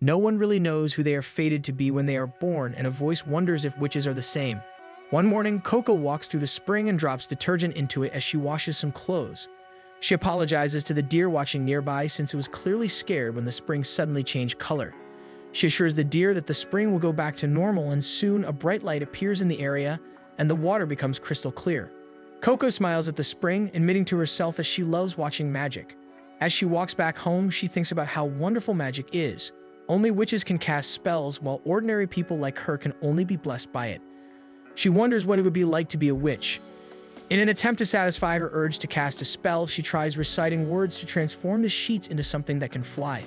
No one really knows who they are fated to be when they are born, and a voice wonders if witches are the same. One morning, Coco walks through the spring and drops detergent into it as she washes some clothes. She apologizes to the deer watching nearby since it was clearly scared when the spring suddenly changed color. She assures the deer that the spring will go back to normal, and soon a bright light appears in the area and the water becomes crystal clear. Coco smiles at the spring, admitting to herself that she loves watching magic. As she walks back home, she thinks about how wonderful magic is. Only witches can cast spells, while ordinary people like her can only be blessed by it. She wonders what it would be like to be a witch. In an attempt to satisfy her urge to cast a spell, she tries reciting words to transform the sheets into something that can fly.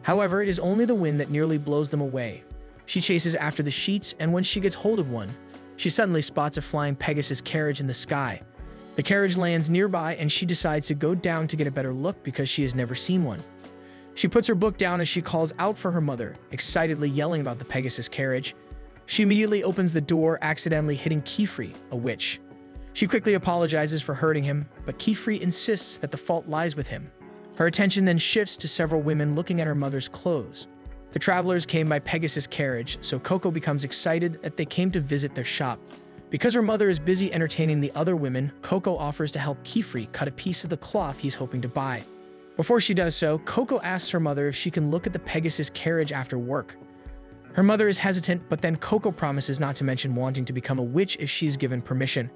However, it is only the wind that nearly blows them away. She chases after the sheets, and when she gets hold of one, she suddenly spots a flying Pegasus carriage in the sky. The carriage lands nearby, and she decides to go down to get a better look because she has never seen one. She puts her book down as she calls out for her mother, excitedly yelling about the Pegasus carriage. She immediately opens the door, accidentally hitting Kefri, a witch. She quickly apologizes for hurting him, but Kefri insists that the fault lies with him. Her attention then shifts to several women looking at her mother's clothes. The travelers came by Pegasus carriage, so Coco becomes excited that they came to visit their shop. Because her mother is busy entertaining the other women, Coco offers to help Kefri cut a piece of the cloth he's hoping to buy. Before she does so, Coco asks her mother if she can look at the Pegasus carriage after work. Her mother is hesitant, but then Coco promises not to mention wanting to become a witch if she's given permission.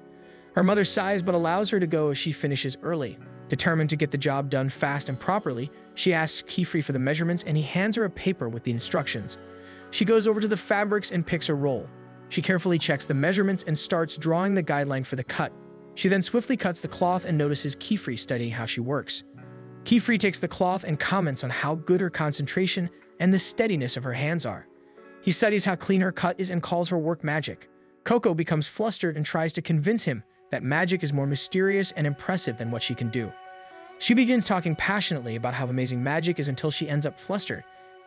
Her mother sighs but allows her to go as she finishes early. Determined to get the job done fast and properly, she asks Kefri for the measurements and he hands her a paper with the instructions. She goes over to the fabrics and picks a roll. She carefully checks the measurements and starts drawing the guideline for the cut. She then swiftly cuts the cloth and notices Kefri studying how she works. Kefri takes the cloth and comments on how good her concentration and the steadiness of her hands are. He studies how clean her cut is and calls her work magic. Coco becomes flustered and tries to convince him that magic is more mysterious and impressive than what she can do. She begins talking passionately about how amazing magic is until she ends up flustered.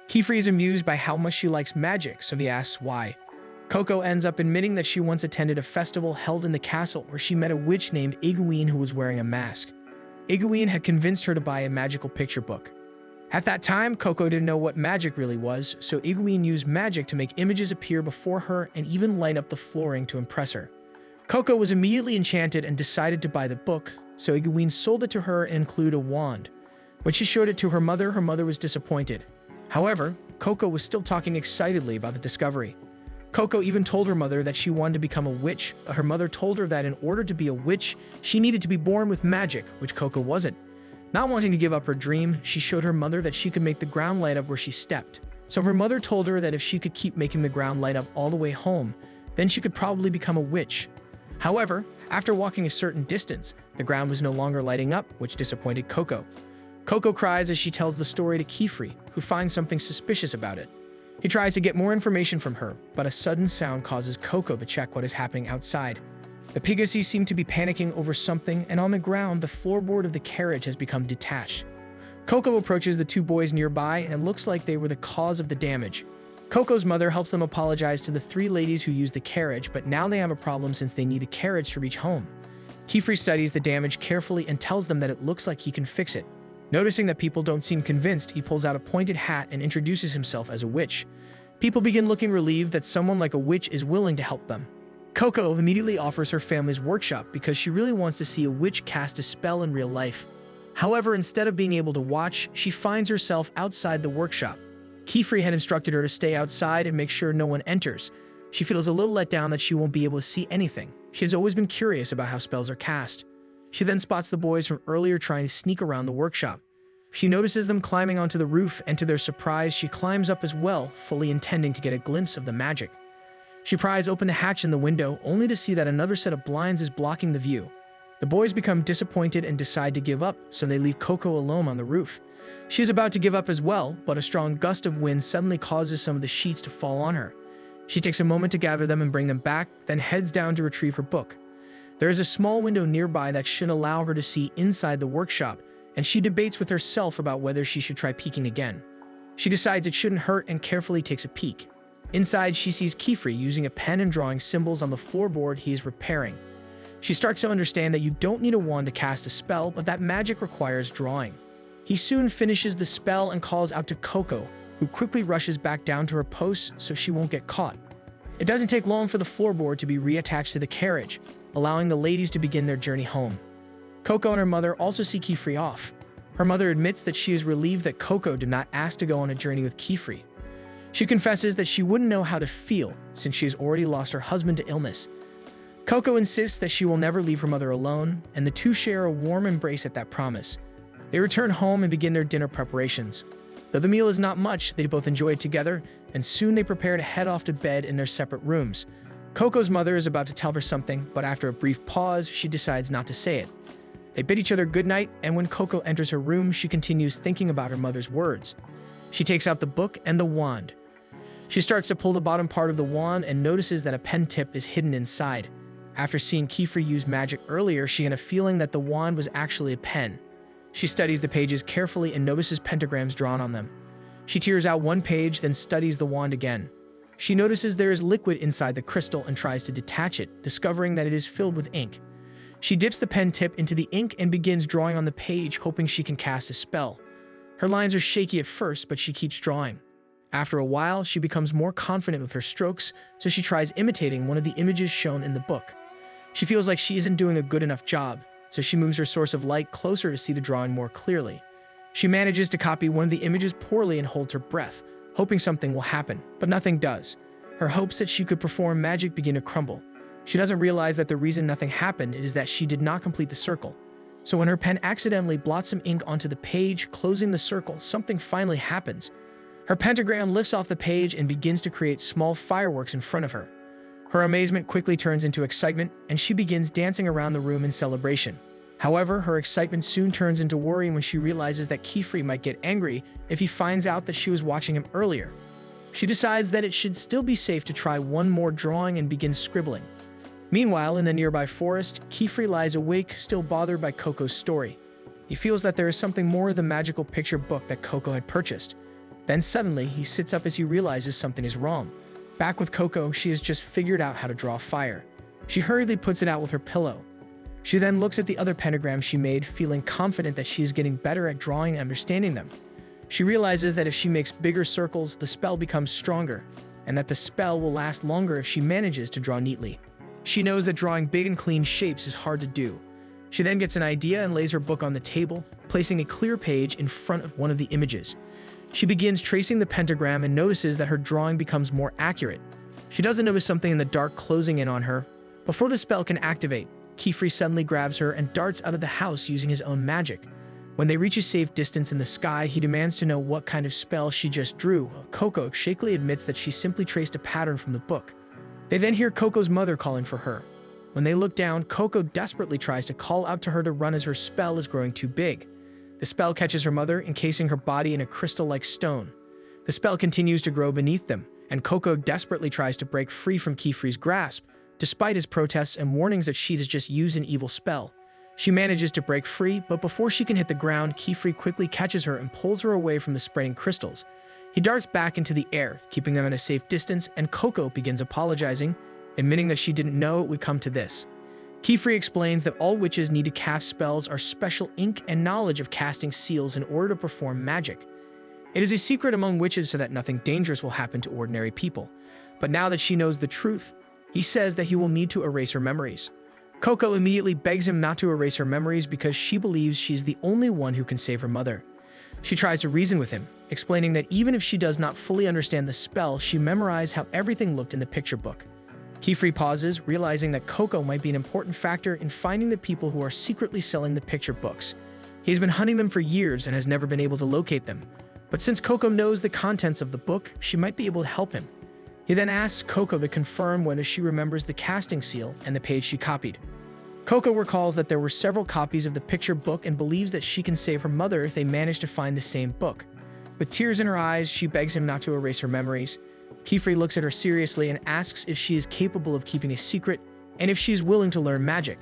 Kefri is amused by how much she likes magic, so he asks why. Coco ends up admitting that she once attended a festival held in the castle where she met a witch named Egwene who was wearing a mask. Egwene had convinced her to buy a magical picture book. At that time, Coco didn't know what magic really was, so Egwene used magic to make images appear before her and even light up the flooring to impress her. Coco was immediately enchanted and decided to buy the book, so Egwene sold it to her and included a wand. When she showed it to her mother was disappointed. However, Coco was still talking excitedly about the discovery. Coco even told her mother that she wanted to become a witch, but her mother told her that in order to be a witch, she needed to be born with magic, which Coco wasn't. Not wanting to give up her dream, she showed her mother that she could make the ground light up where she stepped. So her mother told her that if she could keep making the ground light up all the way home, then she could probably become a witch. However, after walking a certain distance, the ground was no longer lighting up, which disappointed Coco. Coco cries as she tells the story to Kefri, who finds something suspicious about it. He tries to get more information from her, but a sudden sound causes Coco to check what is happening outside. The Pegasus seem to be panicking over something, and on the ground, the floorboard of the carriage has become detached. Coco approaches the two boys nearby, and it looks like they were the cause of the damage. Coco's mother helps them apologize to the three ladies who used the carriage, but now they have a problem since they need the carriage to reach home. Kefri studies the damage carefully and tells them that it looks like he can fix it. Noticing that people don't seem convinced, he pulls out a pointed hat and introduces himself as a witch. People begin looking relieved that someone like a witch is willing to help them. Coco immediately offers her family's workshop because she really wants to see a witch cast a spell in real life. However, instead of being able to watch, she finds herself outside the workshop. Kefri had instructed her to stay outside and make sure no one enters. She feels a little let down that she won't be able to see anything. She has always been curious about how spells are cast. She then spots the boys from earlier trying to sneak around the workshop. She notices them climbing onto the roof, and to their surprise, she climbs up as well, fully intending to get a glimpse of the magic. She pries open the hatch in the window, only to see that another set of blinds is blocking the view. The boys become disappointed and decide to give up, so they leave Coco alone on the roof. She is about to give up as well, but a strong gust of wind suddenly causes some of the sheets to fall on her. She takes a moment to gather them and bring them back, then heads down to retrieve her book. There is a small window nearby that should allow her to see inside the workshop, and she debates with herself about whether she should try peeking again. She decides it shouldn't hurt and carefully takes a peek. Inside, she sees Kefri using a pen and drawing symbols on the floorboard he is repairing. She starts to understand that you don't need a wand to cast a spell, but that magic requires drawing. He soon finishes the spell and calls out to Coco, who quickly rushes back down to her post so she won't get caught. It doesn't take long for the floorboard to be reattached to the carriage, allowing the ladies to begin their journey home. Coco and her mother also see Kifri off. Her mother admits that she is relieved that Coco did not ask to go on a journey with Kifri. She confesses that she wouldn't know how to feel since she has already lost her husband to illness. Coco insists that she will never leave her mother alone, and the two share a warm embrace at that promise. They return home and begin their dinner preparations. Though the meal is not much, they both enjoy it together, and soon they prepare to head off to bed in their separate rooms. Coco's mother is about to tell her something, but after a brief pause, she decides not to say it. They bid each other goodnight, and when Coco enters her room, she continues thinking about her mother's words. She takes out the book and the wand. She starts to pull the bottom part of the wand and notices that a pen tip is hidden inside. After seeing Kifri use magic earlier, she had a feeling that the wand was actually a pen. She studies the pages carefully and notices pentagrams drawn on them. She tears out one page, then studies the wand again. She notices there is liquid inside the crystal and tries to detach it, discovering that it is filled with ink. She dips the pen tip into the ink and begins drawing on the page, hoping she can cast a spell. Her lines are shaky at first, but she keeps drawing. After a while, she becomes more confident with her strokes, so she tries imitating one of the images shown in the book. She feels like she isn't doing a good enough job, so she moves her source of light closer to see the drawing more clearly. She manages to copy one of the images poorly and holds her breath, hoping something will happen, but nothing does. Her hopes that she could perform magic begin to crumble. She doesn't realize that the reason nothing happened is that she did not complete the circle. So when her pen accidentally blots some ink onto the page, closing the circle, something finally happens. Her pentagram lifts off the page and begins to create small fireworks in front of her. Her amazement quickly turns into excitement, and she begins dancing around the room in celebration. However, her excitement soon turns into worry when she realizes that Kifri might get angry if he finds out that she was watching him earlier. She decides that it should still be safe to try one more drawing and begins scribbling. Meanwhile, in the nearby forest, Kifri lies awake, still bothered by Coco's story. He feels that there is something more of the magical picture book that Coco had purchased. Then suddenly, he sits up as he realizes something is wrong. Back with Coco, she has just figured out how to draw fire. She hurriedly puts it out with her pillow. She then looks at the other pentagrams she made, feeling confident that she is getting better at drawing and understanding them. She realizes that if she makes bigger circles, the spell becomes stronger, and that the spell will last longer if she manages to draw neatly. She knows that drawing big and clean shapes is hard to do. She then gets an idea and lays her book on the table, placing a clear page in front of one of the images. She begins tracing the pentagram and notices that her drawing becomes more accurate. She doesn't notice something in the dark closing in on her. Before the spell can activate, Kifri suddenly grabs her and darts out of the house using his own magic. When they reach a safe distance in the sky, he demands to know what kind of spell she just drew. Coco shakily admits that she simply traced a pattern from the book. They then hear Coco's mother calling for her. When they look down, Coco desperately tries to call out to her to run as her spell is growing too big. The spell catches her mother, encasing her body in a crystal-like stone. The spell continues to grow beneath them, and Coco desperately tries to break free from Kifri's grasp, despite his protests and warnings that she has just used an evil spell. She manages to break free, but before she can hit the ground, Kifri quickly catches her and pulls her away from the spreading crystals. He darts back into the air, keeping them at a safe distance, and Coco begins apologizing, admitting that she didn't know it would come to this. Kifri explains that all witches need to cast spells are special ink and knowledge of casting seals in order to perform magic. It is a secret among witches so that nothing dangerous will happen to ordinary people. But now that she knows the truth, he says that he will need to erase her memories. Coco immediately begs him not to erase her memories because she believes she is the only one who can save her mother. She tries to reason with him, explaining that even if she does not fully understand the spell, she memorized how everything looked in the picture book. Kifri pauses, realizing that Coco might be an important factor in finding the people who are secretly selling the picture books. He's been hunting them for years and has never been able to locate them. But since Coco knows the contents of the book, she might be able to help him. He then asks Coco to confirm whether she remembers the casting seal and the page she copied. Coco recalls that there were several copies of the picture book and believes that she can save her mother if they manage to find the same book. With tears in her eyes, she begs him not to erase her memories. Kifri looks at her seriously and asks if she is capable of keeping a secret and if she is willing to learn magic.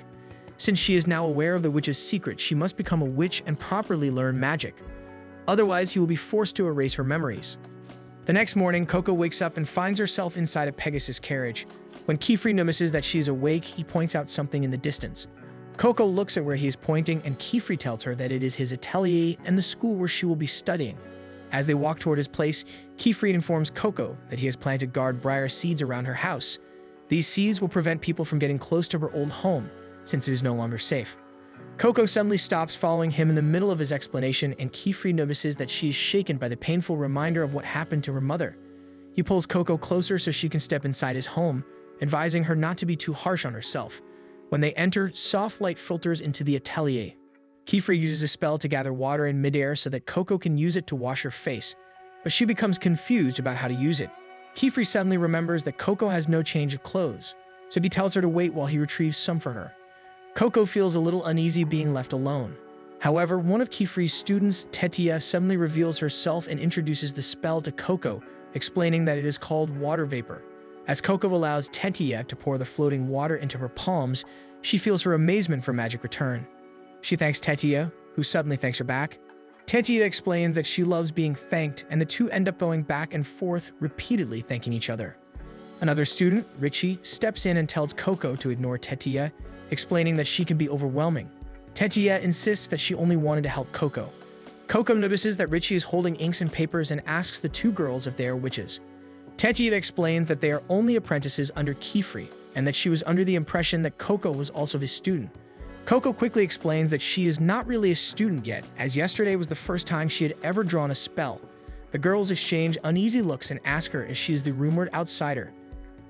Since she is now aware of the witch's secret, she must become a witch and properly learn magic. Otherwise, he will be forced to erase her memories. The next morning, Coco wakes up and finds herself inside a Pegasus carriage. When Kifri notices that she is awake, he points out something in the distance. Coco looks at where he is pointing, and Kifri tells her that it is his atelier and the school where she will be studying. As they walk toward his place, Keyfried informs Coco that he has planned to guard briar seeds around her house. These seeds will prevent people from getting close to her old home, since it is no longer safe. Coco suddenly stops following him in the middle of his explanation, and Keyfried notices that she is shaken by the painful reminder of what happened to her mother. He pulls Coco closer so she can step inside his home, advising her not to be too harsh on herself. When they enter, soft light filters into the atelier. Keyfried uses a spell to gather water in midair so that Coco can use it to wash her face, but she becomes confused about how to use it. Keyfried suddenly remembers that Coco has no change of clothes, so he tells her to wait while he retrieves some for her. Coco feels a little uneasy being left alone. However, one of Keyfried's students, Tetia, suddenly reveals herself and introduces the spell to Coco, explaining that it is called water vapor. As Coco allows Tetia to pour the floating water into her palms, she feels her amazement for magic return. She thanks Tetia, who suddenly thanks her back. Tetia explains that she loves being thanked, and the two end up going back and forth, repeatedly thanking each other. Another student, Richie, steps in and tells Coco to ignore Tetia, explaining that she can be overwhelming. Tetia insists that she only wanted to help Coco. Coco notices that Richie is holding inks and papers and asks the two girls if they are witches. Tetia explains that they are only apprentices under Keyfried, and that she was under the impression that Coco was also his student. Coco quickly explains that she is not really a student yet, as yesterday was the first time she had ever drawn a spell. The girls exchange uneasy looks and ask her if she is the rumored outsider.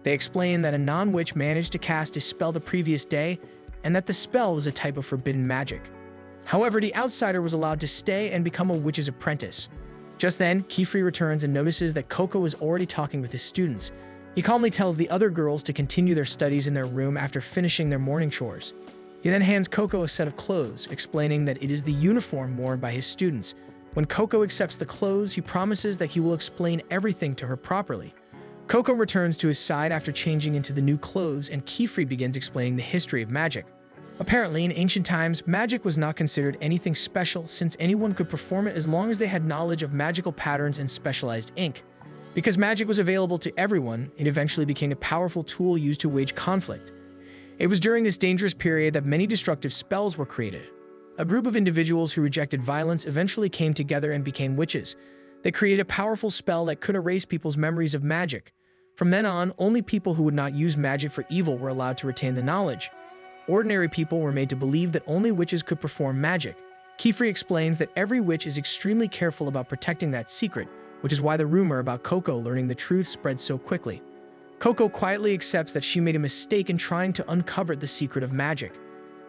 They explain that a non-witch managed to cast a spell the previous day, and that the spell was a type of forbidden magic. However, the outsider was allowed to stay and become a witch's apprentice. Just then, Keyfried returns and notices that Coco is already talking with his students. He calmly tells the other girls to continue their studies in their room after finishing their morning chores. He then hands Coco a set of clothes, explaining that it is the uniform worn by his students. When Coco accepts the clothes, he promises that he will explain everything to her properly. Coco returns to his side after changing into the new clothes, and Keyfried begins explaining the history of magic. Apparently, in ancient times, magic was not considered anything special, since anyone could perform it as long as they had knowledge of magical patterns and specialized ink. Because magic was available to everyone, it eventually became a powerful tool used to wage conflict. It was during this dangerous period that many destructive spells were created. A group of individuals who rejected violence eventually came together and became witches. They created a powerful spell that could erase people's memories of magic. From then on, only people who would not use magic for evil were allowed to retain the knowledge. Ordinary people were made to believe that only witches could perform magic. Keyfried explains that every witch is extremely careful about protecting that secret, which is why the rumor about Coco learning the truth spread so quickly. Coco quietly accepts that she made a mistake in trying to uncover the secret of magic.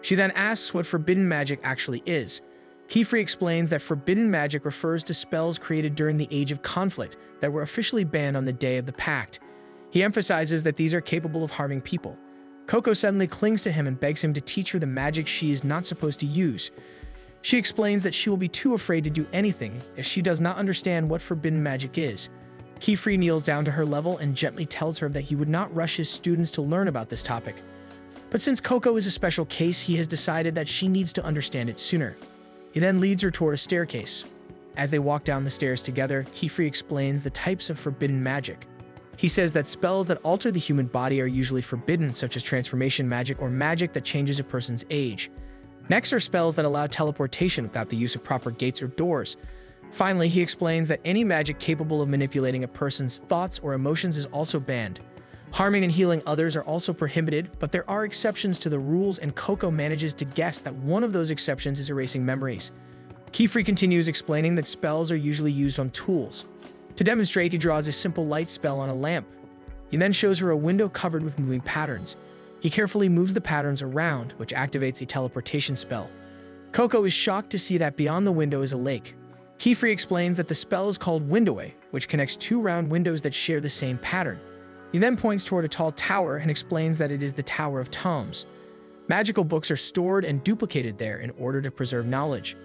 She then asks what forbidden magic actually is. Keyfried explains that forbidden magic refers to spells created during the Age of Conflict that were officially banned on the Day of the Pact. He emphasizes that these are capable of harming people. Coco suddenly clings to him and begs him to teach her the magic she is not supposed to use. She explains that she will be too afraid to do anything if she does not understand what forbidden magic is. Keyfried kneels down to her level and gently tells her that he would not rush his students to learn about this topic. But since Coco is a special case, he has decided that she needs to understand it sooner. He then leads her toward a staircase. As they walk down the stairs together, Keyfried explains the types of forbidden magic. He says that spells that alter the human body are usually forbidden, such as transformation magic or magic that changes a person's age. Next are spells that allow teleportation without the use of proper gates or doors. Finally, he explains that any magic capable of manipulating a person's thoughts or emotions is also banned. Harming and healing others are also prohibited, but there are exceptions to the rules, and Coco manages to guess that one of those exceptions is erasing memories. Keyfried continues explaining that spells are usually used on tools. To demonstrate, he draws a simple light spell on a lamp. He then shows her a window covered with moving patterns. He carefully moves the patterns around, which activates a teleportation spell. Coco is shocked to see that beyond the window is a lake. Keyfried explains that the spell is called Windoway, which connects two round windows that share the same pattern. He then points toward a tall tower and explains that it is the Tower of Tomes. Magical books are stored and duplicated there in order to preserve knowledge.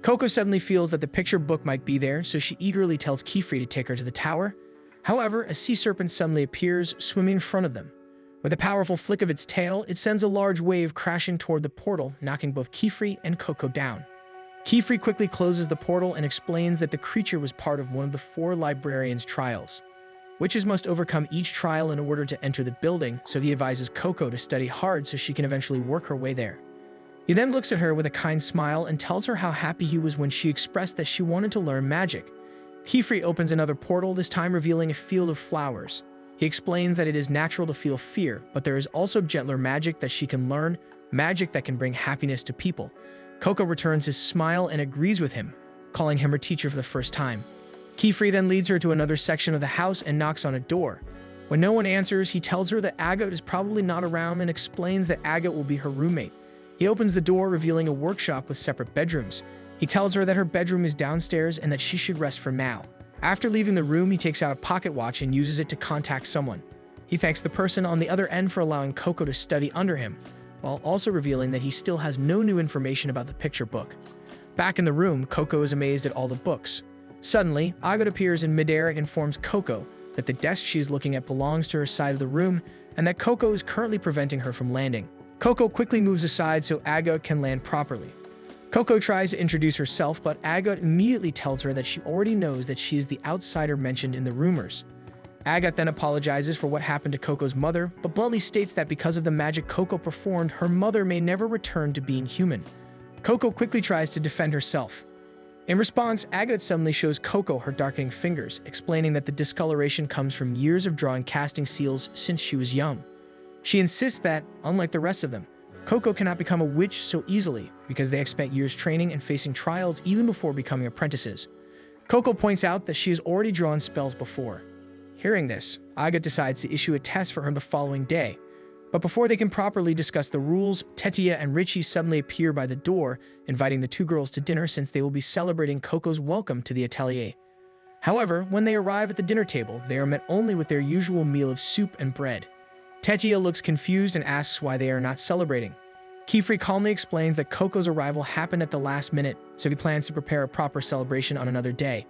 Coco suddenly feels that the picture book might be there, so she eagerly tells Keyfried to take her to the tower. However, a sea serpent suddenly appears, swimming in front of them. With a powerful flick of its tail, it sends a large wave crashing toward the portal, knocking both Keyfried and Coco down. Keyfried quickly closes the portal and explains that the creature was part of one of the 4 librarians' trials. Witches must overcome each trial in order to enter the building, so he advises Coco to study hard so she can eventually work her way there. He then looks at her with a kind smile and tells her how happy he was when she expressed that she wanted to learn magic. Kefri opens another portal, this time revealing a field of flowers. He explains that it is natural to feel fear, but there is also gentler magic that she can learn, magic that can bring happiness to people. Coco returns his smile and agrees with him, calling him her teacher for the first time. Kefri then leads her to another section of the house and knocks on a door. When no one answers, he tells her that Agate is probably not around and explains that Agate will be her roommate. He opens the door, revealing a workshop with separate bedrooms. He tells her that her bedroom is downstairs and that she should rest for now. After leaving the room, he takes out a pocket watch and uses it to contact someone. He thanks the person on the other end for allowing Coco to study under him, while also revealing that he still has no new information about the picture book. Back in the room, Coco is amazed at all the books. Suddenly, Agate appears in midair and informs Coco that the desk she is looking at belongs to her side of the room and that Coco is currently preventing her from landing. Coco quickly moves aside so Agate can land properly. Coco tries to introduce herself, but Agate immediately tells her that she already knows that she is the outsider mentioned in the rumors. Agate then apologizes for what happened to Coco's mother, but bluntly states that because of the magic Coco performed, her mother may never return to being human. Coco quickly tries to defend herself. In response, Agate suddenly shows Coco her darkening fingers, explaining that the discoloration comes from years of drawing casting seals since she was young. She insists that, unlike the rest of them, Coco cannot become a witch so easily because they have spent years training and facing trials even before becoming apprentices. Coco points out that she has already drawn spells before. Hearing this, Agate decides to issue a test for her the following day. But before they can properly discuss the rules, Tetia and Richie suddenly appear by the door, inviting the two girls to dinner since they will be celebrating Coco's welcome to the atelier. However, when they arrive at the dinner table, they are met only with their usual meal of soup and bread. Tetia looks confused and asks why they are not celebrating. Kefri calmly explains that Coco's arrival happened at the last minute, so he plans to prepare a proper celebration on another day.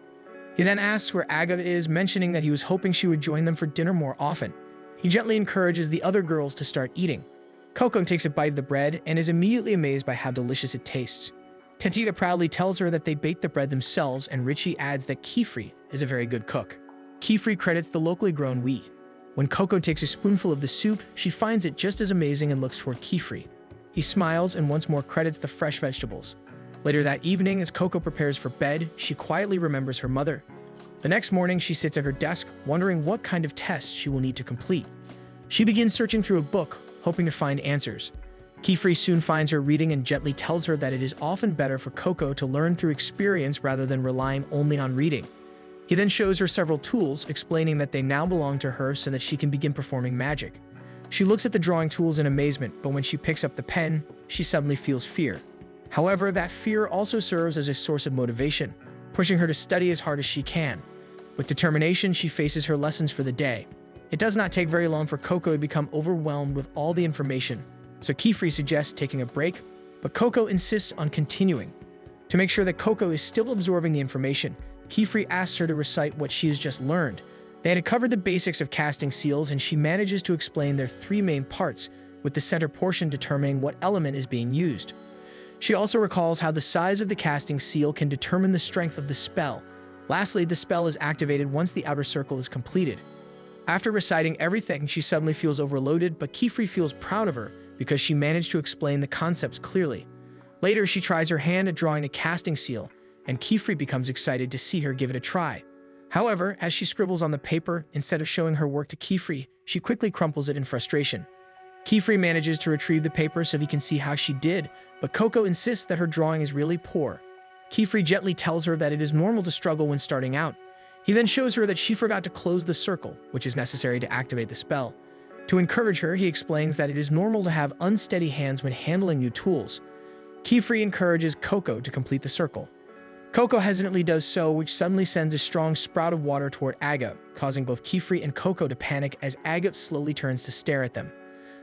He then asks where Agate is, mentioning that he was hoping she would join them for dinner more often. He gently encourages the other girls to start eating. Coco takes a bite of the bread and is immediately amazed by how delicious it tastes. Tetia proudly tells her that they baked the bread themselves, and Richie adds that Kefri is a very good cook. Kefri credits the locally grown wheat. When Coco takes a spoonful of the soup, she finds it just as amazing and looks toward Kefri. He smiles and once more credits the fresh vegetables. Later that evening, as Coco prepares for bed, she quietly remembers her mother. The next morning, she sits at her desk, wondering what kind of test she will need to complete. She begins searching through a book, hoping to find answers. Kefri soon finds her reading and gently tells her that it is often better for Coco to learn through experience rather than relying only on reading. He then shows her several tools, explaining that they now belong to her so that she can begin performing magic. She looks at the drawing tools in amazement, but when she picks up the pen, she suddenly feels fear. However, that fear also serves as a source of motivation, pushing her to study as hard as she can. With determination, she faces her lessons for the day. It does not take very long for Coco to become overwhelmed with all the information, so Kefri suggests taking a break, but Coco insists on continuing. To make sure that Coco is still absorbing the information, Kefri asks her to recite what she has just learned. They had covered the basics of casting seals, and she manages to explain their three main parts, with the center portion determining what element is being used. She also recalls how the size of the casting seal can determine the strength of the spell. Lastly, the spell is activated once the outer circle is completed. After reciting everything, she suddenly feels overloaded, but Kefri feels proud of her because she managed to explain the concepts clearly. Later, she tries her hand at drawing a casting seal, and Kefri becomes excited to see her give it a try. However, as she scribbles on the paper, instead of showing her work to Kefri, she quickly crumples it in frustration. Kefri manages to retrieve the paper so he can see how she did, but Coco insists that her drawing is really poor. Kefri gently tells her that it is normal to struggle when starting out. He then shows her that she forgot to close the circle, which is necessary to activate the spell. To encourage her, he explains that it is normal to have unsteady hands when handling new tools. Kefri encourages Coco to complete the circle. Coco hesitantly does so, which suddenly sends a strong sprout of water toward Agate, causing both Kefri and Coco to panic as Agate slowly turns to stare at them.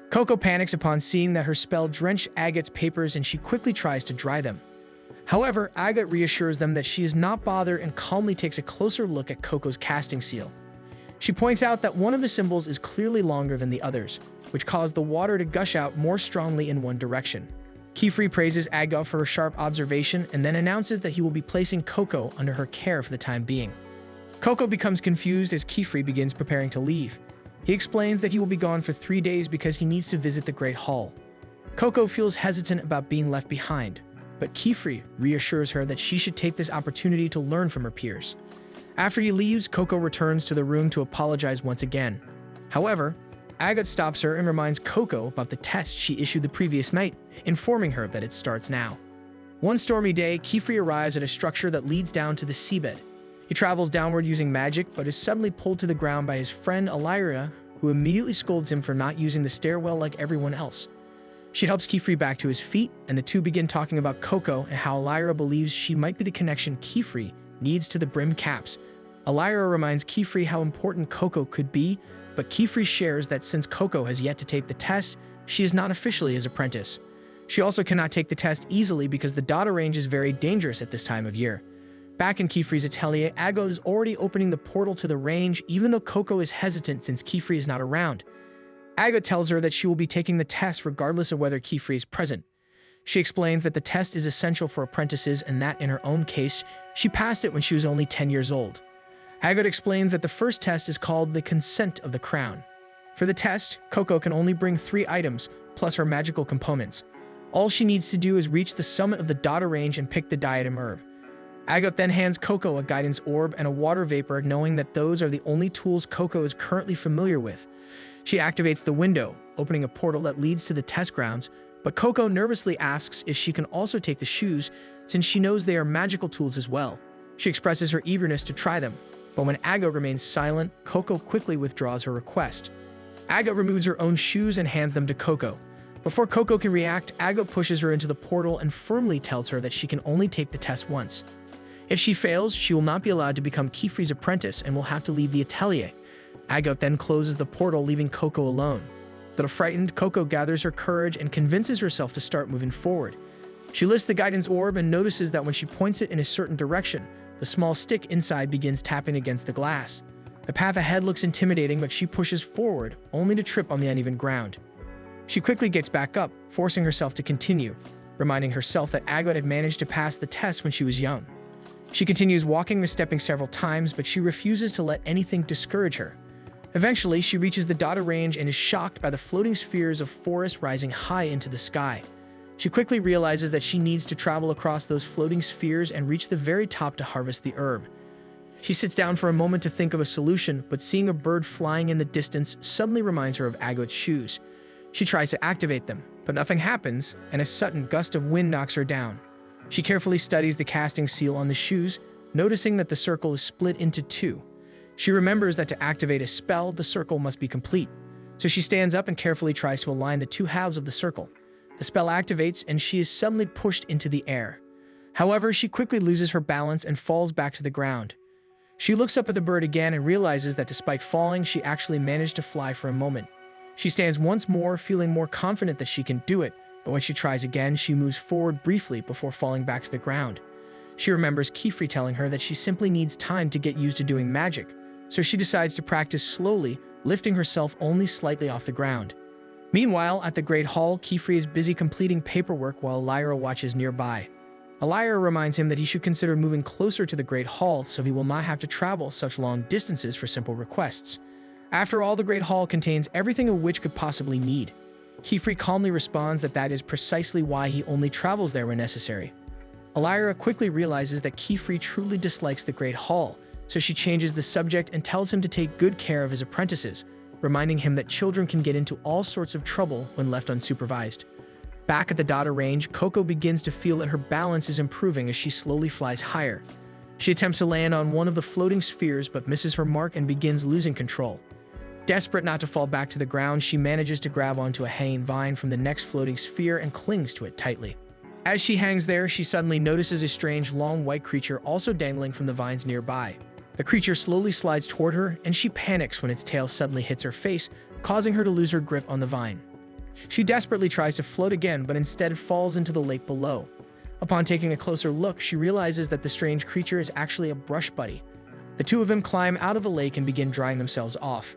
Coco panics upon seeing that her spell drenched Agate's papers, and she quickly tries to dry them. However, Agate reassures them that she is not bothered and calmly takes a closer look at Coco's casting seal. She points out that one of the symbols is clearly longer than the others, which caused the water to gush out more strongly in one direction. Kefri praises Agate for her sharp observation and then announces that he will be placing Coco under her care for the time being. Coco becomes confused as Kefri begins preparing to leave. He explains that he will be gone for 3 days because he needs to visit the Great Hall. Coco feels hesitant about being left behind, but Kefri reassures her that she should take this opportunity to learn from her peers. After he leaves, Coco returns to the room to apologize once again. However, Agat stops her and reminds Coco about the test she issued the previous night, informing her that it starts now. One stormy day, Kefri arrives at a structure that leads down to the seabed. He travels downward using magic, but is suddenly pulled to the ground by his friend Elira, who immediately scolds him for not using the stairwell like everyone else. She helps Kefri back to his feet, and the two begin talking about Coco and how Elira believes she might be the connection Kefri needs to the brim caps. Elira reminds Kefri how important Coco could be, but Kefri shares that since Coco has yet to take the test, she is not officially his apprentice. She also cannot take the test easily because the data range is very dangerous at this time of year. Back in Kefri's atelier, Agot is already opening the portal to the range, even though Coco is hesitant since Kefri is not around. Agot tells her that she will be taking the test regardless of whether Kefri is present. She explains that the test is essential for apprentices and that in her own case, she passed it when she was only 10 years old. Agot explains that the first test is called the Consent of the Crown. For the test, Coco can only bring 3 items, plus her magical components. All she needs to do is reach the summit of the data range and pick the diadem herb. Agot then hands Coco a guidance orb and a water vapor, knowing that those are the only tools Coco is currently familiar with. She activates the window, opening a portal that leads to the test grounds, but Coco nervously asks if she can also take the shoes, since she knows they are magical tools as well. She expresses her eagerness to try them, but when Agot remains silent, Coco quickly withdraws her request. Agot removes her own shoes and hands them to Coco. Before Coco can react, Agot pushes her into the portal and firmly tells her that she can only take the test once. If she fails, she will not be allowed to become Kefri's apprentice and will have to leave the atelier. Agot then closes the portal, leaving Coco alone. Though frightened, Coco gathers her courage and convinces herself to start moving forward. She lifts the guidance orb and notices that when she points it in a certain direction, the small stick inside begins tapping against the glass. The path ahead looks intimidating, but she pushes forward, only to trip on the uneven ground. She quickly gets back up, forcing herself to continue, reminding herself that Agot had managed to pass the test when she was young. She continues walking, misstepping several times, but she refuses to let anything discourage her. Eventually, she reaches the data range and is shocked by the floating spheres of forest rising high into the sky. She quickly realizes that she needs to travel across those floating spheres and reach the very top to harvest the herb. She sits down for a moment to think of a solution, but seeing a bird flying in the distance suddenly reminds her of Agot's shoes. She tries to activate them, but nothing happens, and a sudden gust of wind knocks her down. She carefully studies the casting seal on the shoes, noticing that the circle is split into 2. She remembers that to activate a spell, the circle must be complete. So she stands up and carefully tries to align the 2 halves of the circle. The spell activates and she is suddenly pushed into the air. However, she quickly loses her balance and falls back to the ground. She looks up at the bird again and realizes that despite falling, she actually managed to fly for a moment. She stands once more, feeling more confident that she can do it, but when she tries again, she moves forward briefly before falling back to the ground. She remembers Kefri telling her that she simply needs time to get used to doing magic, so she decides to practice slowly, lifting herself only slightly off the ground. Meanwhile, at the Great Hall, Kefri is busy completing paperwork while Lyra watches nearby. Lyra reminds him that he should consider moving closer to the Great Hall so he will not have to travel such long distances for simple requests. After all, the Great Hall contains everything a witch could possibly need. Kefri calmly responds that that is precisely why he only travels there when necessary. Lyra quickly realizes that Kefri truly dislikes the Great Hall, so she changes the subject and tells him to take good care of his apprentices, reminding him that children can get into all sorts of trouble when left unsupervised. Back at the data range, Coco begins to feel that her balance is improving as she slowly flies higher. She attempts to land on one of the floating spheres but misses her mark and begins losing control. Desperate not to fall back to the ground, she manages to grab onto a hanging vine from the next floating sphere and clings to it tightly. As she hangs there, she suddenly notices a strange long white creature also dangling from the vines nearby. The creature slowly slides toward her, and she panics when its tail suddenly hits her face, causing her to lose her grip on the vine. She desperately tries to float again, but instead falls into the lake below. Upon taking a closer look, she realizes that the strange creature is actually a brush buddy. The 2 of them climb out of the lake and begin drying themselves off.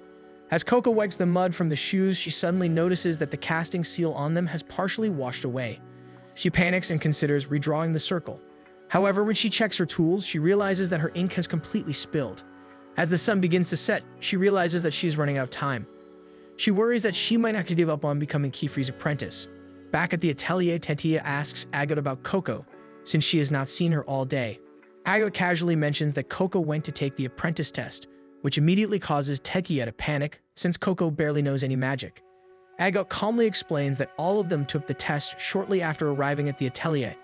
As Coco wipes the mud from the shoes, she suddenly notices that the casting seal on them has partially washed away. She panics and considers redrawing the circle. However, when she checks her tools, she realizes that her ink has completely spilled. As the sun begins to set, she realizes that she is running out of time. She worries that she might have to give up on becoming Kefri's apprentice. Back at the atelier, Tetia asks Agot about Coco, since she has not seen her all day. Agot casually mentions that Coco went to take the apprentice test, which immediately causes Tetia to panic since Coco barely knows any magic. Agot calmly explains that all of them took the test shortly after arriving at the atelier.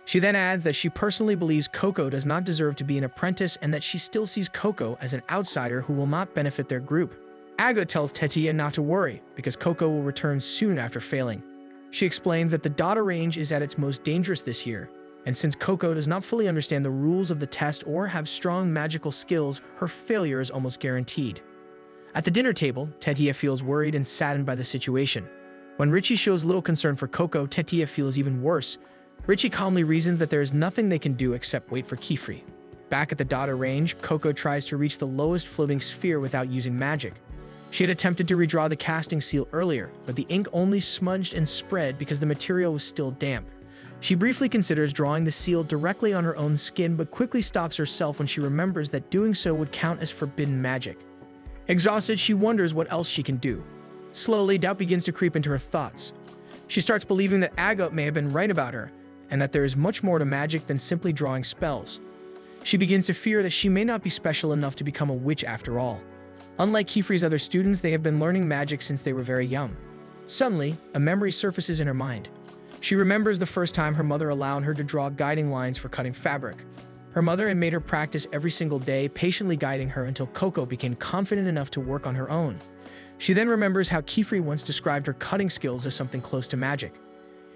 She then adds that she personally believes Coco does not deserve to be an apprentice and that she still sees Coco as an outsider who will not benefit their group. Agot tells Tetia not to worry because Coco will return soon after failing. She explains that the data range is at its most dangerous this year, and since Coco does not fully understand the rules of the test or have strong magical skills, her failure is almost guaranteed. At the dinner table, Tetia feels worried and saddened by the situation. When Richie shows little concern for Coco, Tetia feels even worse. Richie calmly reasons that there is nothing they can do except wait for Kefri. Back at the data range, Coco tries to reach the lowest floating sphere without using magic. She had attempted to redraw the casting seal earlier, but the ink only smudged and spread because the material was still damp. She briefly considers drawing the seal directly on her own skin, but quickly stops herself when she remembers that doing so would count as forbidden magic. Exhausted, she wonders what else she can do. Slowly, doubt begins to creep into her thoughts. She starts believing that Agot may have been right about her, and that there is much more to magic than simply drawing spells. She begins to fear that she may not be special enough to become a witch after all. Unlike Kefri's other students, they have been learning magic since they were very young. Suddenly, a memory surfaces in her mind. She remembers the first time her mother allowed her to draw guiding lines for cutting fabric. Her mother had made her practice every single day, patiently guiding her until Coco became confident enough to work on her own. She then remembers how Kefri once described her cutting skills as something close to magic.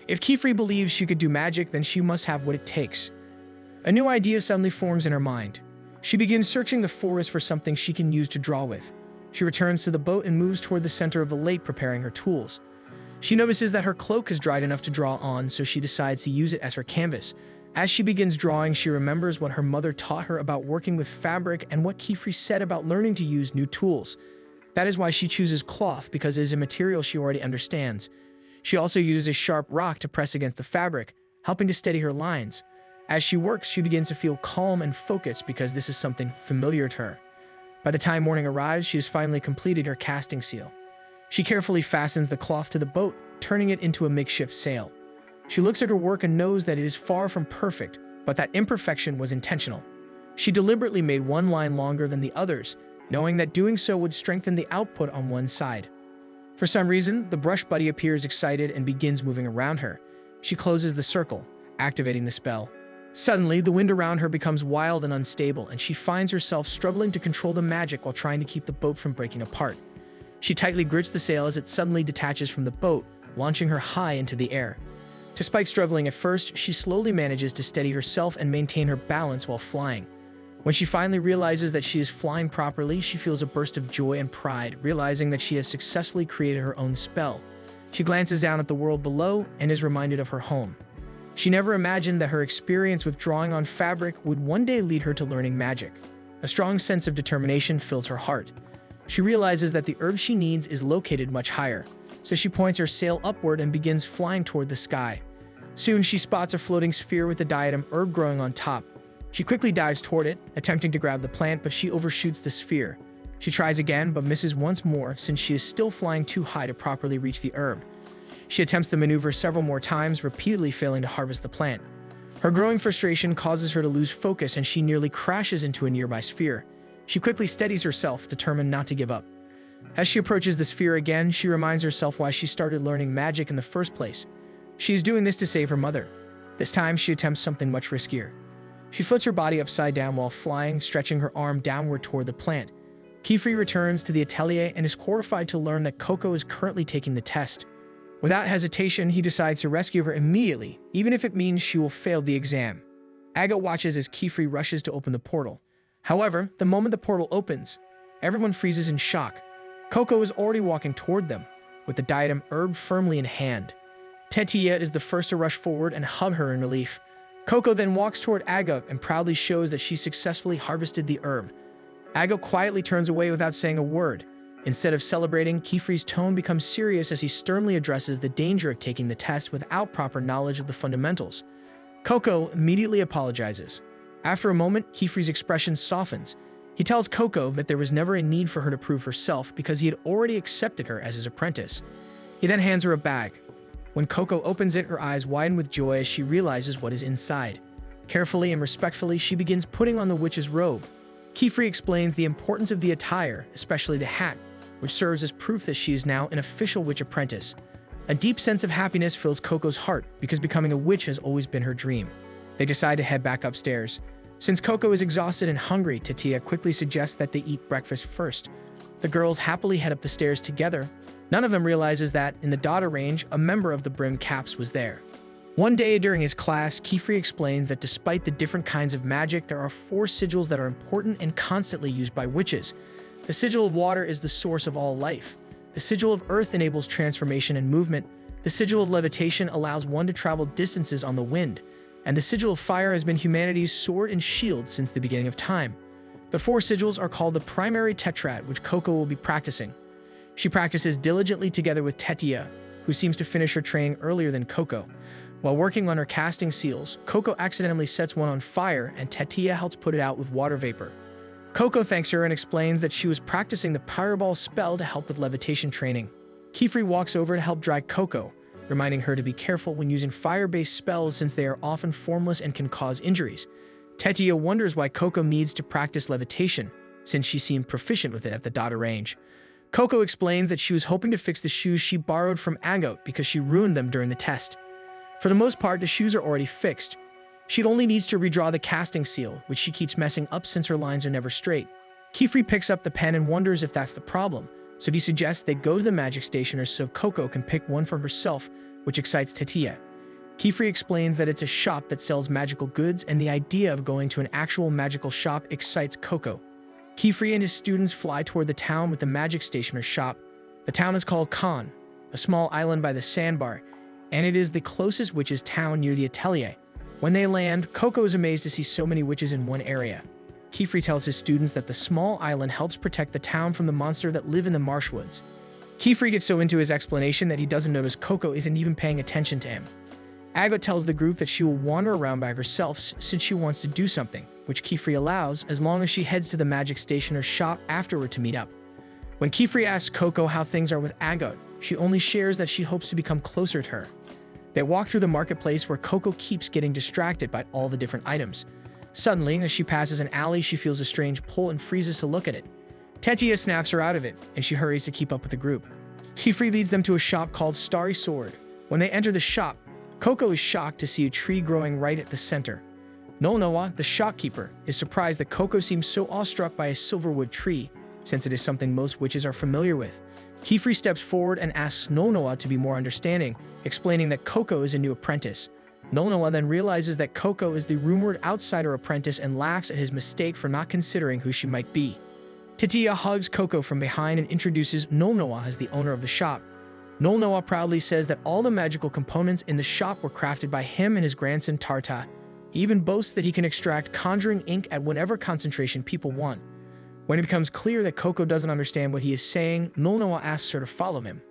If Kefri believes she could do magic, then she must have what it takes. A new idea suddenly forms in her mind. She begins searching the forest for something she can use to draw with. She returns to the boat and moves toward the center of the lake, preparing her tools. She notices that her cloak is dried enough to draw on, so she decides to use it as her canvas. As she begins drawing, she remembers what her mother taught her about working with fabric and what Kefri said about learning to use new tools. That is why she chooses cloth, because it is a material she already understands. She also uses a sharp rock to press against the fabric, helping to steady her lines. As she works, she begins to feel calm and focused because this is something familiar to her. By the time morning arrives, she has finally completed her casting seal. She carefully fastens the cloth to the boat, turning it into a makeshift sail. She looks at her work and knows that it is far from perfect, but that imperfection was intentional. She deliberately made one line longer than the others, knowing that doing so would strengthen the output on one side. For some reason, the brush buddy appears excited and begins moving around her. She closes the circle, activating the spell. Suddenly, the wind around her becomes wild and unstable, and she finds herself struggling to control the magic while trying to keep the boat from breaking apart. She tightly grips the sail as it suddenly detaches from the boat, launching her high into the air. Despite struggling at first, she slowly manages to steady herself and maintain her balance while flying. When she finally realizes that she is flying properly, she feels a burst of joy and pride, realizing that she has successfully created her own spell. She glances down at the world below and is reminded of her home. She never imagined that her experience with drawing on fabric would one day lead her to learning magic. A strong sense of determination fills her heart. She realizes that the herb she needs is located much higher, so she points her sail upward and begins flying toward the sky. Soon she spots a floating sphere with a diadem herb growing on top. She quickly dives toward it, attempting to grab the plant, but she overshoots the sphere. She tries again, but misses once more since she is still flying too high to properly reach the herb. She attempts the maneuver several more times, repeatedly failing to harvest the plant. Her growing frustration causes her to lose focus and she nearly crashes into a nearby sphere. She quickly steadies herself, determined not to give up. As she approaches the sphere again, she reminds herself why she started learning magic in the first place. She is doing this to save her mother. This time, she attempts something much riskier. She flips her body upside down while flying, stretching her arm downward toward the plant. Kefri returns to the atelier and is horrified to learn that Coco is currently taking the test. Without hesitation, he decides to rescue her immediately, even if it means she will fail the exam. Agot watches as Kefri rushes to open the portal. However, the moment the portal opens, everyone freezes in shock. Coco is already walking toward them, with the diadem herb firmly in hand. Tetia is the first to rush forward and hug her in relief. Coco then walks toward Agot and proudly shows that she successfully harvested the herb. Agot quietly turns away without saying a word. Instead of celebrating, Kefri's tone becomes serious as he sternly addresses the danger of taking the test without proper knowledge of the fundamentals. Coco immediately apologizes. After a moment, Kefri's expression softens. He tells Coco that there was never a need for her to prove herself because he had already accepted her as his apprentice. He then hands her a bag. When Coco opens it, her eyes widen with joy as she realizes what is inside. Carefully and respectfully, she begins putting on the witch's robe. Kefri explains the importance of the attire, especially the hat, which serves as proof that she is now an official witch apprentice. A deep sense of happiness fills Coco's heart because becoming a witch has always been her dream. They decide to head back upstairs. Since Coco is exhausted and hungry, Tatia quickly suggests that they eat breakfast first. The girls happily head up the stairs together. None of them realizes that, in the daughter range, a member of the Brim Caps was there. One day during his class, Kefri explains that despite the different kinds of magic, there are 4 sigils that are important and constantly used by witches. The sigil of water is the source of all life. The sigil of earth enables transformation and movement. The sigil of levitation allows one to travel distances on the wind. And the sigil of fire has been humanity's sword and shield since the beginning of time. The 4 sigils are called the primary tetrad, which Coco will be practicing. She practices diligently together with Tetia, who seems to finish her training earlier than Coco. While working on her casting seals, Coco accidentally sets one on fire and Tetia helps put it out with water vapor. Coco thanks her and explains that she was practicing the Pyreball spell to help with levitation training. Kefri walks over to help dry Coco, reminding her to be careful when using fire-based spells since they are often formless and can cause injuries. Tetia wonders why Coco needs to practice levitation, since she seemed proficient with it at the daughter range. Coco explains that she was hoping to fix the shoes she borrowed from Agot because she ruined them during the test. For the most part, the shoes are already fixed. She only needs to redraw the casting seal, which she keeps messing up since her lines are never straight. Kefri picks up the pen and wonders if that's the problem, so he suggests they go to the magic stationer so Coco can pick one for herself, which excites Tetia. Kefri explains that it's a shop that sells magical goods, and the idea of going to an actual magical shop excites Coco. Kefri and his students fly toward the town with the magic stationer's shop. The town is called Khan, a small island by the sandbar, and it is the closest witches' town near the atelier. When they land, Coco is amazed to see so many witches in one area. Kefri tells his students that the small island helps protect the town from the monster that live in the marshwoods. Kefri gets so into his explanation that he doesn't notice Coco isn't even paying attention to him. Agot tells the group that she will wander around by herself since she wants to do something, which Kefri allows as long as she heads to the magic stationer's shop afterward to meet up. When Kefri asks Coco how things are with Agot, she only shares that she hopes to become closer to her. They walk through the marketplace where Coco keeps getting distracted by all the different items. Suddenly, as she passes an alley, she feels a strange pull and freezes to look at it. Tetia snaps her out of it, and she hurries to keep up with the group. Kefri leads them to a shop called Starry Sword. When they enter the shop, Coco is shocked to see a tree growing right at the center. Nonoa, the shopkeeper, is surprised that Coco seems so awestruck by a silverwood tree, since it is something most witches are familiar with. Kefri steps forward and asks Nonoa to be more understanding, explaining that Coco is a new apprentice. Nonoa then realizes that Coco is the rumored outsider apprentice and laughs at his mistake for not considering who she might be. Tetia hugs Coco from behind and introduces Nonoa as the owner of the shop. Nonoa proudly says that all the magical components in the shop were crafted by him and his grandson Tarta. He even boasts that he can extract conjuring ink at whatever concentration people want. When it becomes clear that Coco doesn't understand what he is saying, Nonoa asks her to follow him.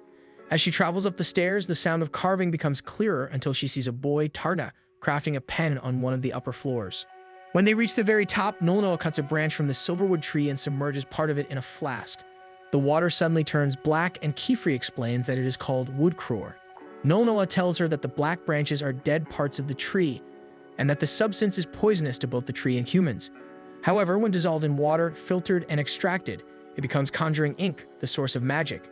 As she travels up the stairs, the sound of carving becomes clearer until she sees a boy, Tarta, crafting a pen on one of the upper floors. When they reach the very top, Nonoa cuts a branch from the silverwood tree and submerges part of it in a flask. The water suddenly turns black, and Kefri explains that it is called woodcrore. Nonoa tells her that the black branches are dead parts of the tree, and that the substance is poisonous to both the tree and humans. However, when dissolved in water, filtered, and extracted, it becomes conjuring ink, the source of magic.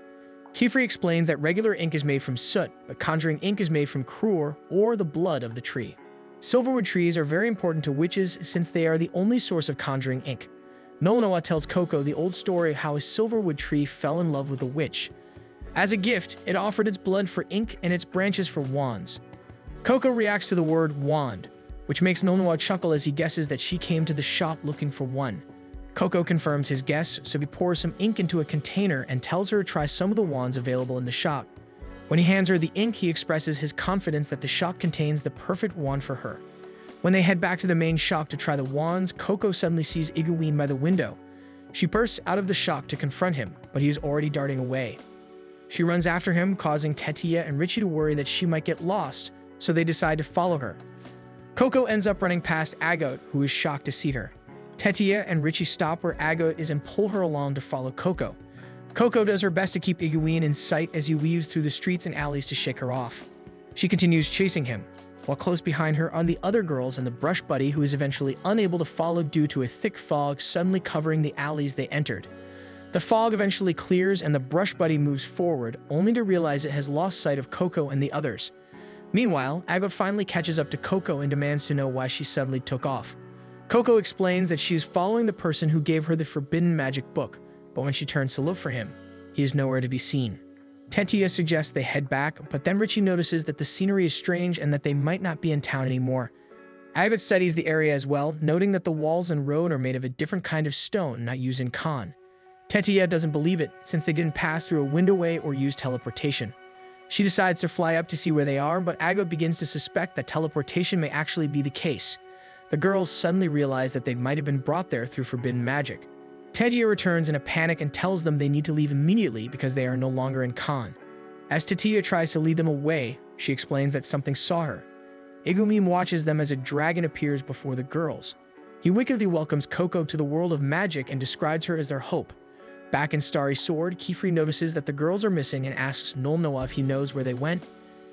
Kefri explains that regular ink is made from soot, but conjuring ink is made from crore, or the blood of the tree. Silverwood trees are very important to witches since they are the only source of conjuring ink. Nonoa tells Coco the old story of how a silverwood tree fell in love with a witch. As a gift, it offered its blood for ink and its branches for wands. Coco reacts to the word wand, which makes Nonoa chuckle as he guesses that she came to the shop looking for one. Coco confirms his guess, so he pours some ink into a container and tells her to try some of the wands available in the shop. When he hands her the ink, he expresses his confidence that the shop contains the perfect wand for her. When they head back to the main shop to try the wands, Coco suddenly sees Iguine by the window. She bursts out of the shop to confront him, but he is already darting away. She runs after him, causing Tetia and Richie to worry that she might get lost, so they decide to follow her. Coco ends up running past Agot, who is shocked to see her. Tetia and Richie stop where Agot is and pull her along to follow Coco. Coco does her best to keep Iguine in sight as he weaves through the streets and alleys to shake her off. She continues chasing him. while close behind her are the other girls and the brush buddy, who is eventually unable to follow due to a thick fog suddenly covering the alleys they entered. The fog eventually clears and the brush buddy moves forward, only to realize it has lost sight of Coco and the others. Meanwhile, Agot finally catches up to Coco and demands to know why she suddenly took off. Coco explains that she is following the person who gave her the forbidden magic book, but when she turns to look for him, he is nowhere to be seen. Tetia suggests they head back, but then Richie notices that the scenery is strange and that they might not be in town anymore. Agot studies the area as well, noting that the walls and road are made of a different kind of stone not used in Khan. Tetia doesn't believe it, since they didn't pass through a windowway or use teleportation. She decides to fly up to see where they are, but Agot begins to suspect that teleportation may actually be the case. The girls suddenly realize that they might have been brought there through forbidden magic. Tetia returns in a panic and tells them they need to leave immediately because they are no longer in Khan. As Tetia tries to lead them away, she explains that something saw her. Igumim watches them as a dragon appears before the girls. He wickedly welcomes Coco to the world of magic and describes her as their hope. Back in Starry Sword, Kefri notices that the girls are missing and asks Nolnoa if he knows where they went.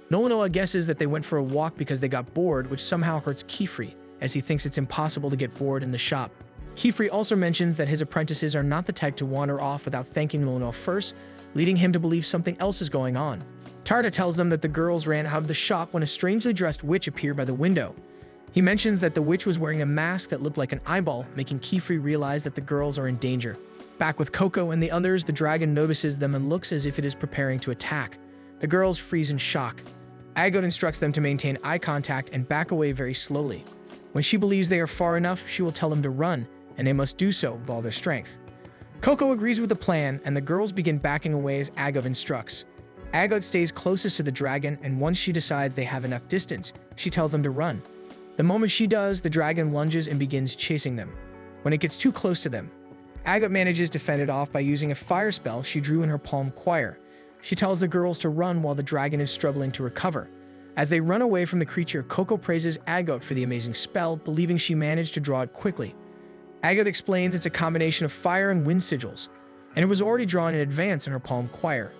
Nolnoa guesses that they went for a walk because they got bored, which somehow hurts Kefri, as he thinks it's impossible to get bored in the shop. Kefri also mentions that his apprentices are not the type to wander off without thanking Nolnoa first, leading him to believe something else is going on. Tarta tells them that the girls ran out of the shop when a strangely dressed witch appeared by the window. He mentions that the witch was wearing a mask that looked like an eyeball, making Kefri realize that the girls are in danger. Back with Coco and the others, the dragon notices them and looks as if it is preparing to attack. The girls freeze in shock. Agot instructs them to maintain eye contact and back away very slowly. When she believes they are far enough, she will tell them to run, and they must do so with all their strength. Coco agrees with the plan, and the girls begin backing away as Agot instructs. Agot stays closest to the dragon, and once she decides they have enough distance, she tells them to run. The moment she does, the dragon lunges and begins chasing them. When it gets too close to them, Agot manages to fend it off by using a fire spell she drew in her palm choir. She tells the girls to run while the dragon is struggling to recover. As they run away from the creature, Coco praises Agot for the amazing spell, believing she managed to draw it quickly. Agot explains it's a combination of fire and wind sigils, and it was already drawn in advance in her palm choir.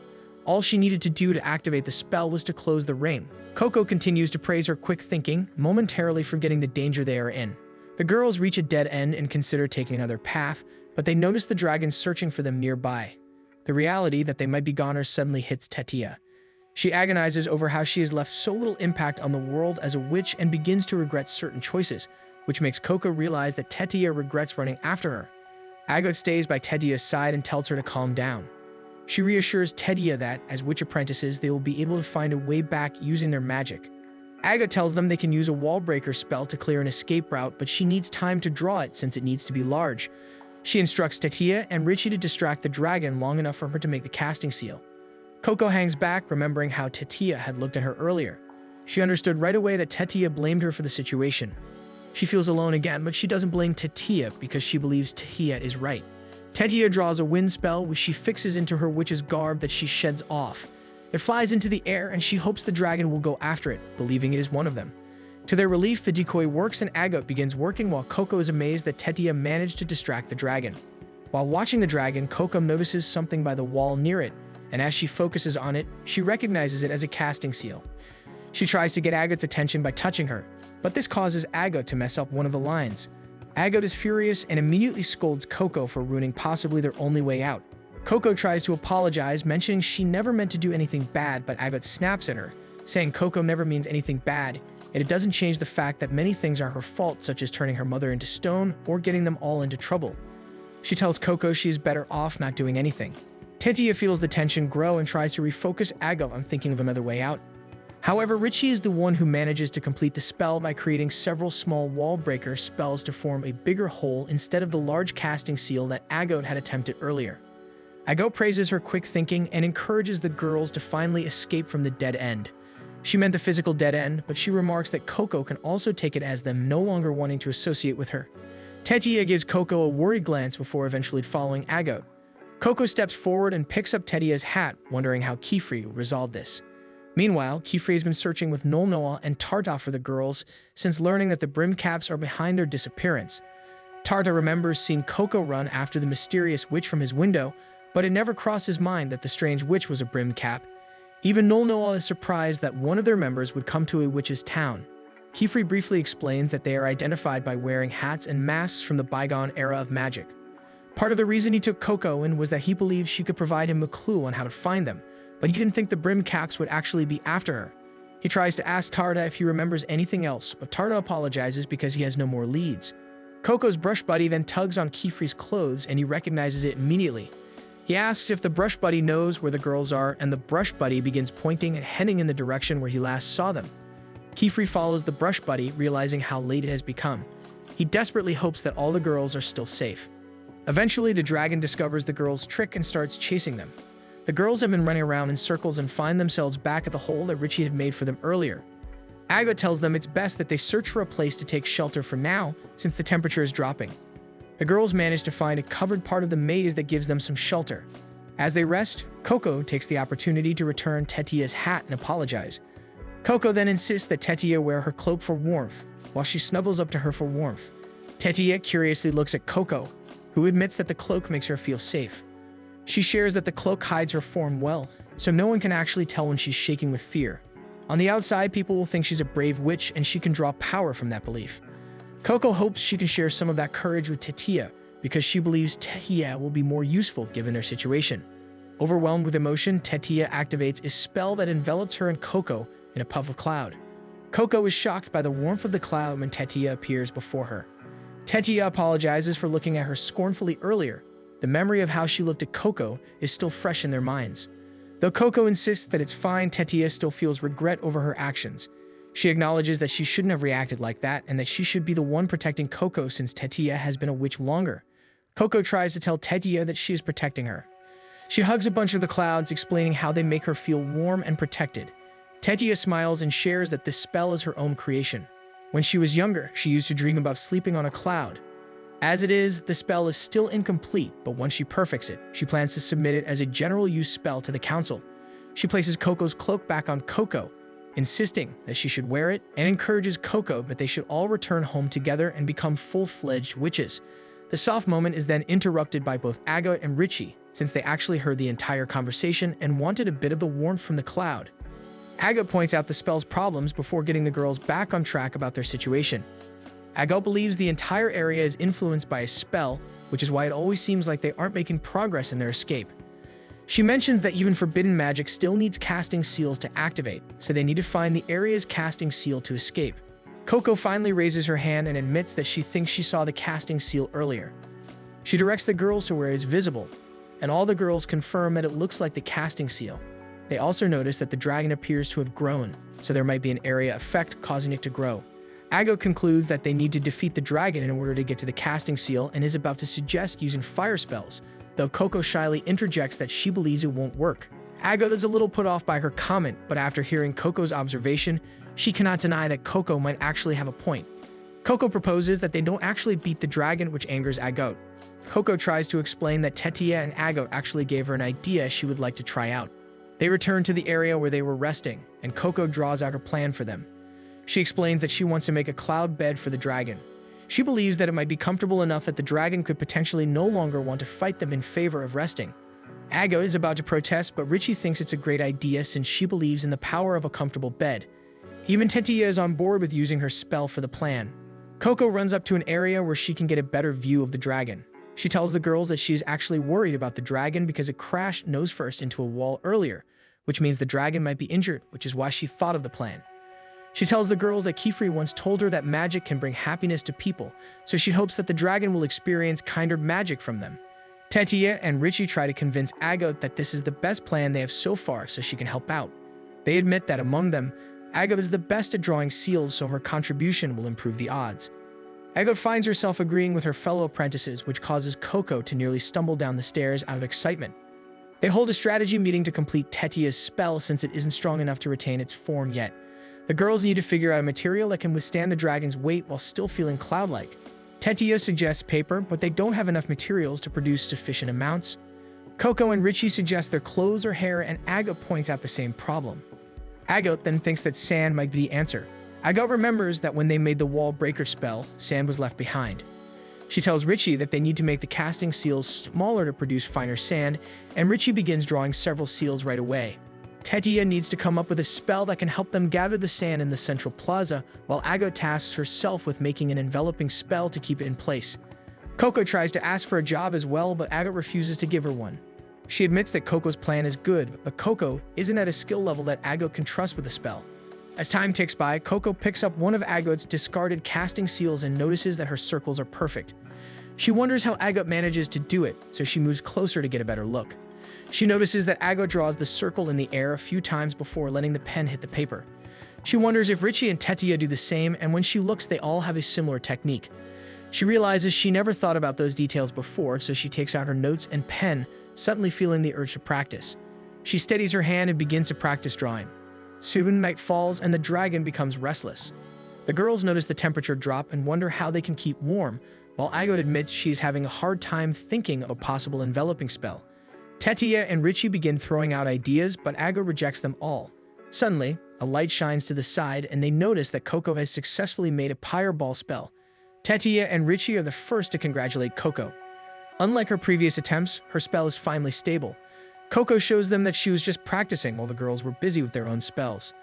All she needed to do to activate the spell was to close the ring. Coco continues to praise her quick thinking, momentarily forgetting the danger they are in. The girls reach a dead end and consider taking another path, but they notice the dragon searching for them nearby. The reality that they might be goners suddenly hits Tetia. She agonizes over how she has left so little impact on the world as a witch and begins to regret certain choices, which makes Coco realize that Tetia regrets running after her. Agot stays by Tetia's side and tells her to calm down. She reassures Tetia that, as witch apprentices, they will be able to find a way back using their magic. Agot tells them they can use a wall breaker spell to clear an escape route, but she needs time to draw it since it needs to be large. She instructs Tetia and Richie to distract the dragon long enough for her to make the casting seal. Coco hangs back, remembering how Tetia had looked at her earlier. She understood right away that Tetia blamed her for the situation. She feels alone again, but she doesn't blame Tetia because she believes Tetia is right. Tetia draws a wind spell, which she fixes into her witch's garb that she sheds off. It flies into the air, and she hopes the dragon will go after it, believing it is one of them. To their relief, the decoy works and Agot begins working while Coco is amazed that Tetia managed to distract the dragon. While watching the dragon, Coco notices something by the wall near it, and as she focuses on it, she recognizes it as a casting seal. She tries to get Agot's attention by touching her, but this causes Agot to mess up one of the lines. Agot is furious and immediately scolds Coco for ruining possibly their only way out. Coco tries to apologize, mentioning she never meant to do anything bad, but Agot snaps at her, saying Coco never means anything bad, and it doesn't change the fact that many things are her fault, such as turning her mother into stone or getting them all into trouble. She tells Coco she is better off not doing anything. Tetia feels the tension grow and tries to refocus Agot on thinking of another way out. However, Richie is the one who manages to complete the spell by creating several small wall breaker spells to form a bigger hole instead of the large casting seal that Agot had attempted earlier. Agot praises her quick thinking and encourages the girls to finally escape from the dead end. She meant the physical dead end, but she remarks that Coco can also take it as them no longer wanting to associate with her. Tetia gives Coco a worried glance before eventually following Agot. Coco steps forward and picks up Tetia's hat, wondering how Kefri will resolve this. Meanwhile, Kefri has been searching with Nolnoa and Tarta for the girls since learning that the brim caps are behind their disappearance. Tarta remembers seeing Coco run after the mysterious witch from his window, but it never crossed his mind that the strange witch was a brim cap. Even Nolnoa is surprised that one of their members would come to a witch's town. Kefri briefly explains that they are identified by wearing hats and masks from the bygone era of magic. Part of the reason he took Coco in was that he believed she could provide him a clue on how to find them, but he didn't think the brim caps would actually be after her. He tries to ask Tarda if he remembers anything else, but Tarda apologizes because he has no more leads. Coco's brush buddy then tugs on Kefri's clothes and he recognizes it immediately. He asks if the brush buddy knows where the girls are, and the brush buddy begins pointing and heading in the direction where he last saw them. Kefri follows the brush buddy, realizing how late it has become. He desperately hopes that all the girls are still safe. Eventually, the dragon discovers the girls' trick and starts chasing them. The girls have been running around in circles and find themselves back at the hole that Richie had made for them earlier. Ago tells them it's best that they search for a place to take shelter for now, since the temperature is dropping. The girls manage to find a covered part of the maze that gives them some shelter. As they rest, Coco takes the opportunity to return Tetia's hat and apologize. Coco then insists that Tetia wear her cloak for warmth, while she snuggles up to her for warmth. Tetia curiously looks at Coco, who admits that the cloak makes her feel safe. She shares that the cloak hides her form well, so no one can actually tell when she's shaking with fear. On the outside, people will think she's a brave witch and she can draw power from that belief. Coco hopes she can share some of that courage with Tetia because she believes Tetia will be more useful given their situation. Overwhelmed with emotion, Tetia activates a spell that envelops her and Coco in a puff of cloud. Coco is shocked by the warmth of the cloud when Tetia appears before her. Tetia apologizes for looking at her scornfully earlier. The memory of how she looked at Coco is still fresh in their minds. Though Coco insists that it's fine, Tetia still feels regret over her actions. She acknowledges that she shouldn't have reacted like that and that she should be the one protecting Coco since Tetia has been a witch longer. Coco tries to tell Tetia that she is protecting her. She hugs a bunch of the clouds, explaining how they make her feel warm and protected. Tetia smiles and shares that this spell is her own creation. When she was younger, she used to dream about sleeping on a cloud. As it is, the spell is still incomplete, but once she perfects it, she plans to submit it as a general-use spell to the council. She places Coco's cloak back on Coco, insisting that she should wear it, and encourages Coco that they should all return home together and become full-fledged witches. The soft moment is then interrupted by both Agot and Richie, since they actually heard the entire conversation and wanted a bit of the warmth from the cloud. Agot points out the spell's problems before getting the girls back on track about their situation. Agot believes the entire area is influenced by a spell, which is why it always seems like they aren't making progress in their escape. She mentions that even forbidden magic still needs casting seals to activate, so they need to find the area's casting seal to escape. Coco finally raises her hand and admits that she thinks she saw the casting seal earlier. She directs the girls to where it is visible, and all the girls confirm that it looks like the casting seal. They also notice that the dragon appears to have grown, so there might be an area effect causing it to grow. Agot concludes that they need to defeat the dragon in order to get to the casting seal and is about to suggest using fire spells, though Coco shyly interjects that she believes it won't work. Agot is a little put off by her comment, but after hearing Coco's observation, she cannot deny that Coco might actually have a point. Coco proposes that they don't actually beat the dragon, which angers Agot. Coco tries to explain that Tetia and Agot actually gave her an idea she would like to try out. They return to the area where they were resting, and Coco draws out her plan for them. She explains that she wants to make a cloud bed for the dragon. She believes that it might be comfortable enough that the dragon could potentially no longer want to fight them in favor of resting. Agot is about to protest, but Richie thinks it's a great idea since she believes in the power of a comfortable bed. Even Tetia is on board with using her spell for the plan. Coco runs up to an area where she can get a better view of the dragon. She tells the girls that she is actually worried about the dragon because it crashed nose first into a wall earlier, which means the dragon might be injured, which is why she thought of the plan. She tells the girls that Kefri once told her that magic can bring happiness to people, so she hopes that the dragon will experience kinder magic from them. Tetia and Richie try to convince Agot that this is the best plan they have so far so she can help out. They admit that among them, Agot is the best at drawing seals, so her contribution will improve the odds. Agot finds herself agreeing with her fellow apprentices, which causes Coco to nearly stumble down the stairs out of excitement. They hold a strategy meeting to complete Tetia's spell since it isn't strong enough to retain its form yet. The girls need to figure out a material that can withstand the dragon's weight while still feeling cloud-like. Tetia suggests paper, but they don't have enough materials to produce sufficient amounts. Coco and Richie suggest their clothes or hair, and Agot points out the same problem. Agot then thinks that sand might be the answer. Agot remembers that when they made the wall breaker spell, sand was left behind. She tells Richie that they need to make the casting seals smaller to produce finer sand, and Richie begins drawing several seals right away. Tetia needs to come up with a spell that can help them gather the sand in the central plaza, while Agot tasks herself with making an enveloping spell to keep it in place. Coco tries to ask for a job as well, but Agot refuses to give her one. She admits that Coco's plan is good, but Coco isn't at a skill level that Agot can trust with the spell. As time ticks by, Coco picks up one of Agot's discarded casting seals and notices that her circles are perfect. She wonders how Agot manages to do it, so she moves closer to get a better look. She notices that Agot draws the circle in the air a few times before letting the pen hit the paper. She wonders if Richie and Tetia do the same, and when she looks, they all have a similar technique. She realizes she never thought about those details before, so she takes out her notes and pen, suddenly feeling the urge to practice. She steadies her hand and begins to practice drawing. Soon night falls and the dragon becomes restless. The girls notice the temperature drop and wonder how they can keep warm, while Agot admits she's having a hard time thinking of a possible enveloping spell. Tetia and Richie begin throwing out ideas, but Agot rejects them all. Suddenly, a light shines to the side and they notice that Coco has successfully made a fireball spell. Tetia and Richie are the first to congratulate Coco. Unlike her previous attempts, her spell is finally stable. Coco shows them that she was just practicing while the girls were busy with their own spells.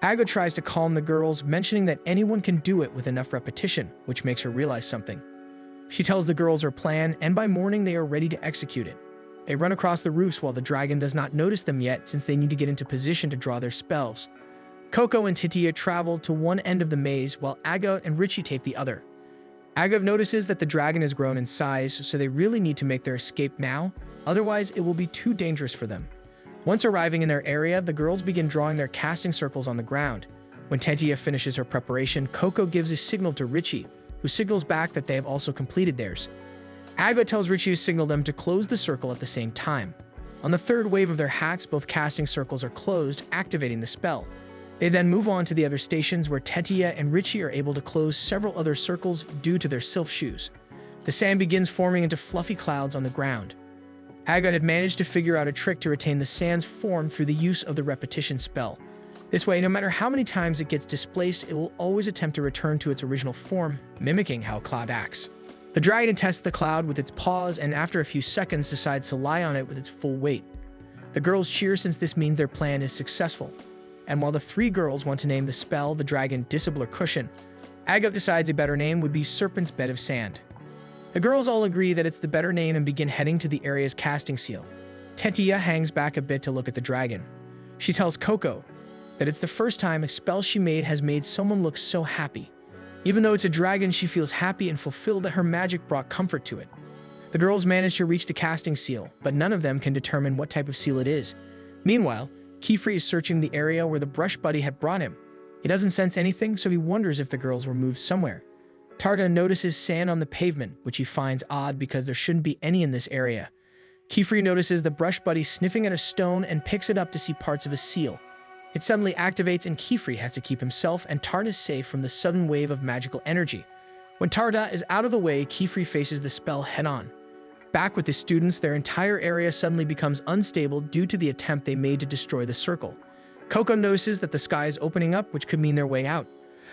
Agot tries to calm the girls, mentioning that anyone can do it with enough repetition, which makes her realize something. She tells the girls her plan, and by morning they are ready to execute it. They run across the roofs while the dragon does not notice them yet, since they need to get into position to draw their spells. Coco and Tetia travel to one end of the maze, while Agot and Richie take the other. Agot notices that the dragon has grown in size, so they really need to make their escape now, otherwise it will be too dangerous for them. Once arriving in their area, the girls begin drawing their casting circles on the ground. When Tetia finishes her preparation, Coco gives a signal to Richie, who signals back that they have also completed theirs. Agot tells Richie to signal them to close the circle at the same time. On the third wave of their hats, both casting circles are closed, activating the spell. They then move on to the other stations where Tetia and Richie are able to close several other circles due to their sylph shoes. The sand begins forming into fluffy clouds on the ground. Agot had managed to figure out a trick to retain the sand's form through the use of the repetition spell. This way, no matter how many times it gets displaced, it will always attempt to return to its original form, mimicking how a cloud acts. The dragon tests the cloud with its paws and after a few seconds decides to lie on it with its full weight. The girls cheer since this means their plan is successful. And while the three girls want to name the spell the dragon Disabler Cushion, Agot decides a better name would be Serpent's Bed of Sand. The girls all agree that it's the better name and begin heading to the area's casting seal. Tetia hangs back a bit to look at the dragon. She tells Coco that it's the first time a spell she made has made someone look so happy. Even though it's a dragon, she feels happy and fulfilled that her magic brought comfort to it. The girls manage to reach the casting seal, but none of them can determine what type of seal it is. Meanwhile, Kiefer is searching the area where the brush buddy had brought him. He doesn't sense anything, so he wonders if the girls were moved somewhere. Tarta notices sand on the pavement, which he finds odd because there shouldn't be any in this area. Kiefer notices the brush buddy sniffing at a stone and picks it up to see parts of a seal. It suddenly activates and Kiefer has to keep himself and Tarta safe from the sudden wave of magical energy. When Tarta is out of the way, Kiefer faces the spell head-on. Back with the students, their entire area suddenly becomes unstable due to the attempt they made to destroy the circle. Coco notices that the sky is opening up, which could mean their way out.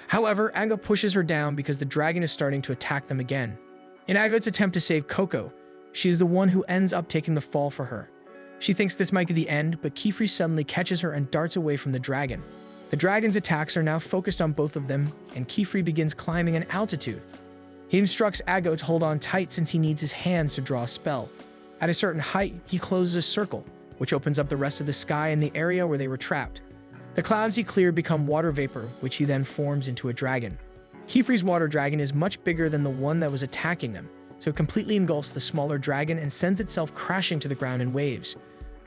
However, Agot pushes her down because the dragon is starting to attack them again. In Agot's attempt to save Coco, she is the one who ends up taking the fall for her. She thinks this might be the end, but Kiefer suddenly catches her and darts away from the dragon. The dragon's attacks are now focused on both of them, and Kiefer begins climbing an altitude. He instructs Agot to hold on tight since he needs his hands to draw a spell. At a certain height, he closes a circle, which opens up the rest of the sky in the area where they were trapped. The clouds he cleared become water vapor, which he then forms into a dragon. Kiefer's water dragon is much bigger than the one that was attacking them, so it completely engulfs the smaller dragon and sends itself crashing to the ground in waves.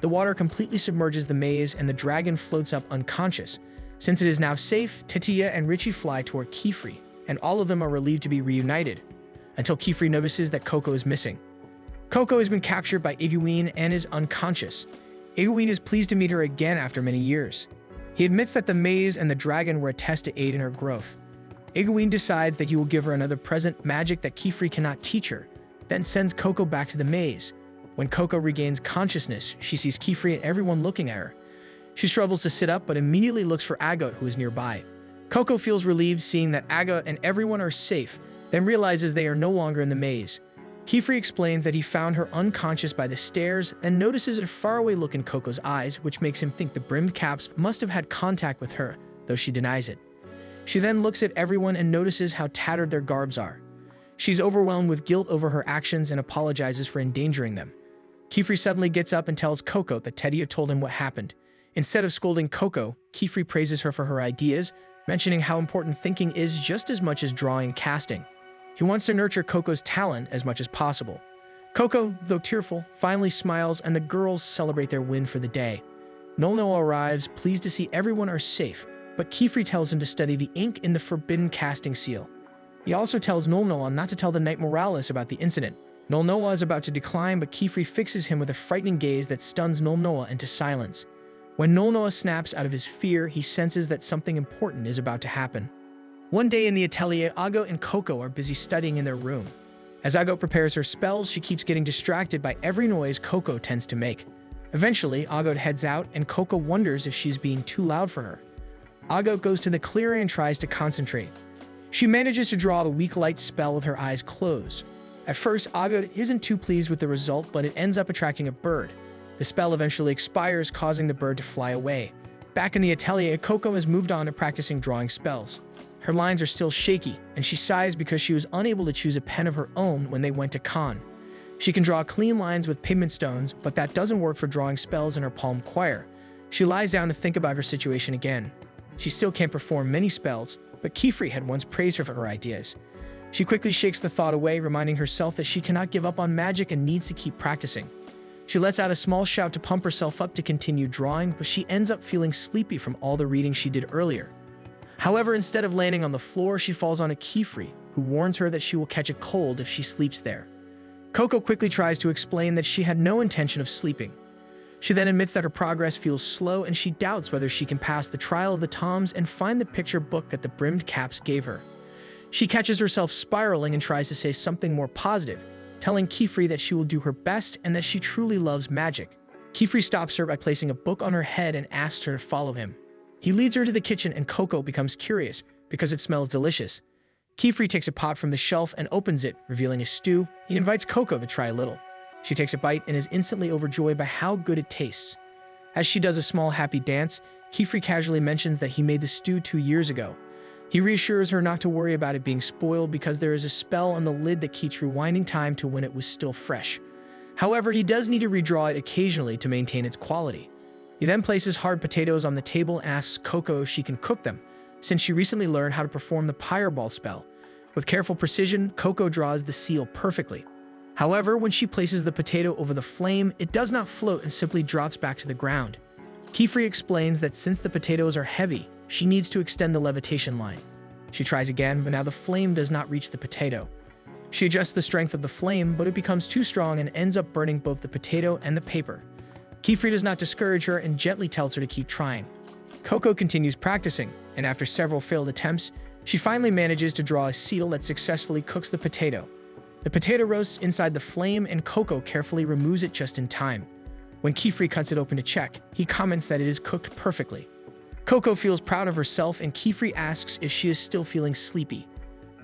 The water completely submerges the maze and the dragon floats up unconscious. Since it is now safe, Tetia and Richie fly toward Kiefer, and all of them are relieved to be reunited, until Kiefer notices that Coco is missing. Coco has been captured by Egwene and is unconscious. Egwene is pleased to meet her again after many years. He admits that the maze and the dragon were a test to aid in her growth. Egwene decides that he will give her another present, magic that Kiefer cannot teach her, then sends Coco back to the maze. When Coco regains consciousness, she sees Kiefer and everyone looking at her. She struggles to sit up, but immediately looks for Agot, who is nearby. Coco feels relieved seeing that Agot and everyone are safe, then realizes they are no longer in the maze. Kiefer explains that he found her unconscious by the stairs and notices a faraway look in Coco's eyes, which makes him think the brimmed caps must have had contact with her, though she denies it. She then looks at everyone and notices how tattered their garbs are. She's overwhelmed with guilt over her actions and apologizes for endangering them. Kiefer suddenly gets up and tells Coco that Tetia told him what happened. Instead of scolding Coco, Kiefer praises her for her ideas, mentioning how important thinking is just as much as drawing and casting. He wants to nurture Coco's talent as much as possible. Coco, though tearful, finally smiles and the girls celebrate their win for the day. Nolno arrives, pleased to see everyone are safe, but Kiefer tells him to study the ink in the forbidden casting seal. He also tells Nolnoa not to tell the Knight Morales about the incident. Nolnoa is about to decline, but Kiefer fixes him with a frightening gaze that stuns Nolnoa into silence. When Nolnoa snaps out of his fear, he senses that something important is about to happen. One day in the atelier, Ago and Coco are busy studying in their room. As Ago prepares her spells, she keeps getting distracted by every noise Coco tends to make. Eventually, Ago heads out, and Coco wonders if she's being too loud for her. Ago goes to the clearing and tries to concentrate. She manages to draw the weak light spell with her eyes closed. At first, Ago isn't too pleased with the result, but it ends up attracting a bird. The spell eventually expires, causing the bird to fly away. Back in the atelier, Coco has moved on to practicing drawing spells. Her lines are still shaky, and she sighs because she was unable to choose a pen of her own when they went to Con. She can draw clean lines with pigment stones, but that doesn't work for drawing spells in her palm choir. She lies down to think about her situation again. She still can't perform many spells, but Kiefer had once praised her for her ideas. She quickly shakes the thought away, reminding herself that she cannot give up on magic and needs to keep practicing. She lets out a small shout to pump herself up to continue drawing, but she ends up feeling sleepy from all the reading she did earlier. However, instead of landing on the floor, she falls on a Kiefer, who warns her that she will catch a cold if she sleeps there. Coco quickly tries to explain that she had no intention of sleeping. She then admits that her progress feels slow and she doubts whether she can pass the trial of the Toms and find the picture book that the brimmed caps gave her. She catches herself spiraling and tries to say something more positive, telling Kiefer that she will do her best and that she truly loves magic. Kiefer stops her by placing a book on her head and asks her to follow him. He leads her to the kitchen and Coco becomes curious because it smells delicious. Kiefer takes a pot from the shelf and opens it, revealing a stew. He invites Coco to try a little. She takes a bite and is instantly overjoyed by how good it tastes. As she does a small happy dance, Kiefer casually mentions that he made the stew 2 years ago. He reassures her not to worry about it being spoiled because there is a spell on the lid that keeps rewinding time to when it was still fresh. However, he does need to redraw it occasionally to maintain its quality. He then places hard potatoes on the table and asks Coco if she can cook them, since she recently learned how to perform the Fireball spell. With careful precision, Coco draws the seal perfectly. However, when she places the potato over the flame, it does not float and simply drops back to the ground. Kiefer explains that since the potatoes are heavy, she needs to extend the levitation line. She tries again, but now the flame does not reach the potato. She adjusts the strength of the flame, but it becomes too strong and ends up burning both the potato and the paper. Kiefer does not discourage her and gently tells her to keep trying. Coco continues practicing, and after several failed attempts, she finally manages to draw a seal that successfully cooks the potato. The potato roasts inside the flame and Coco carefully removes it just in time. When Kiefer cuts it open to check, he comments that it is cooked perfectly. Coco feels proud of herself and Kiefer asks if she is still feeling sleepy.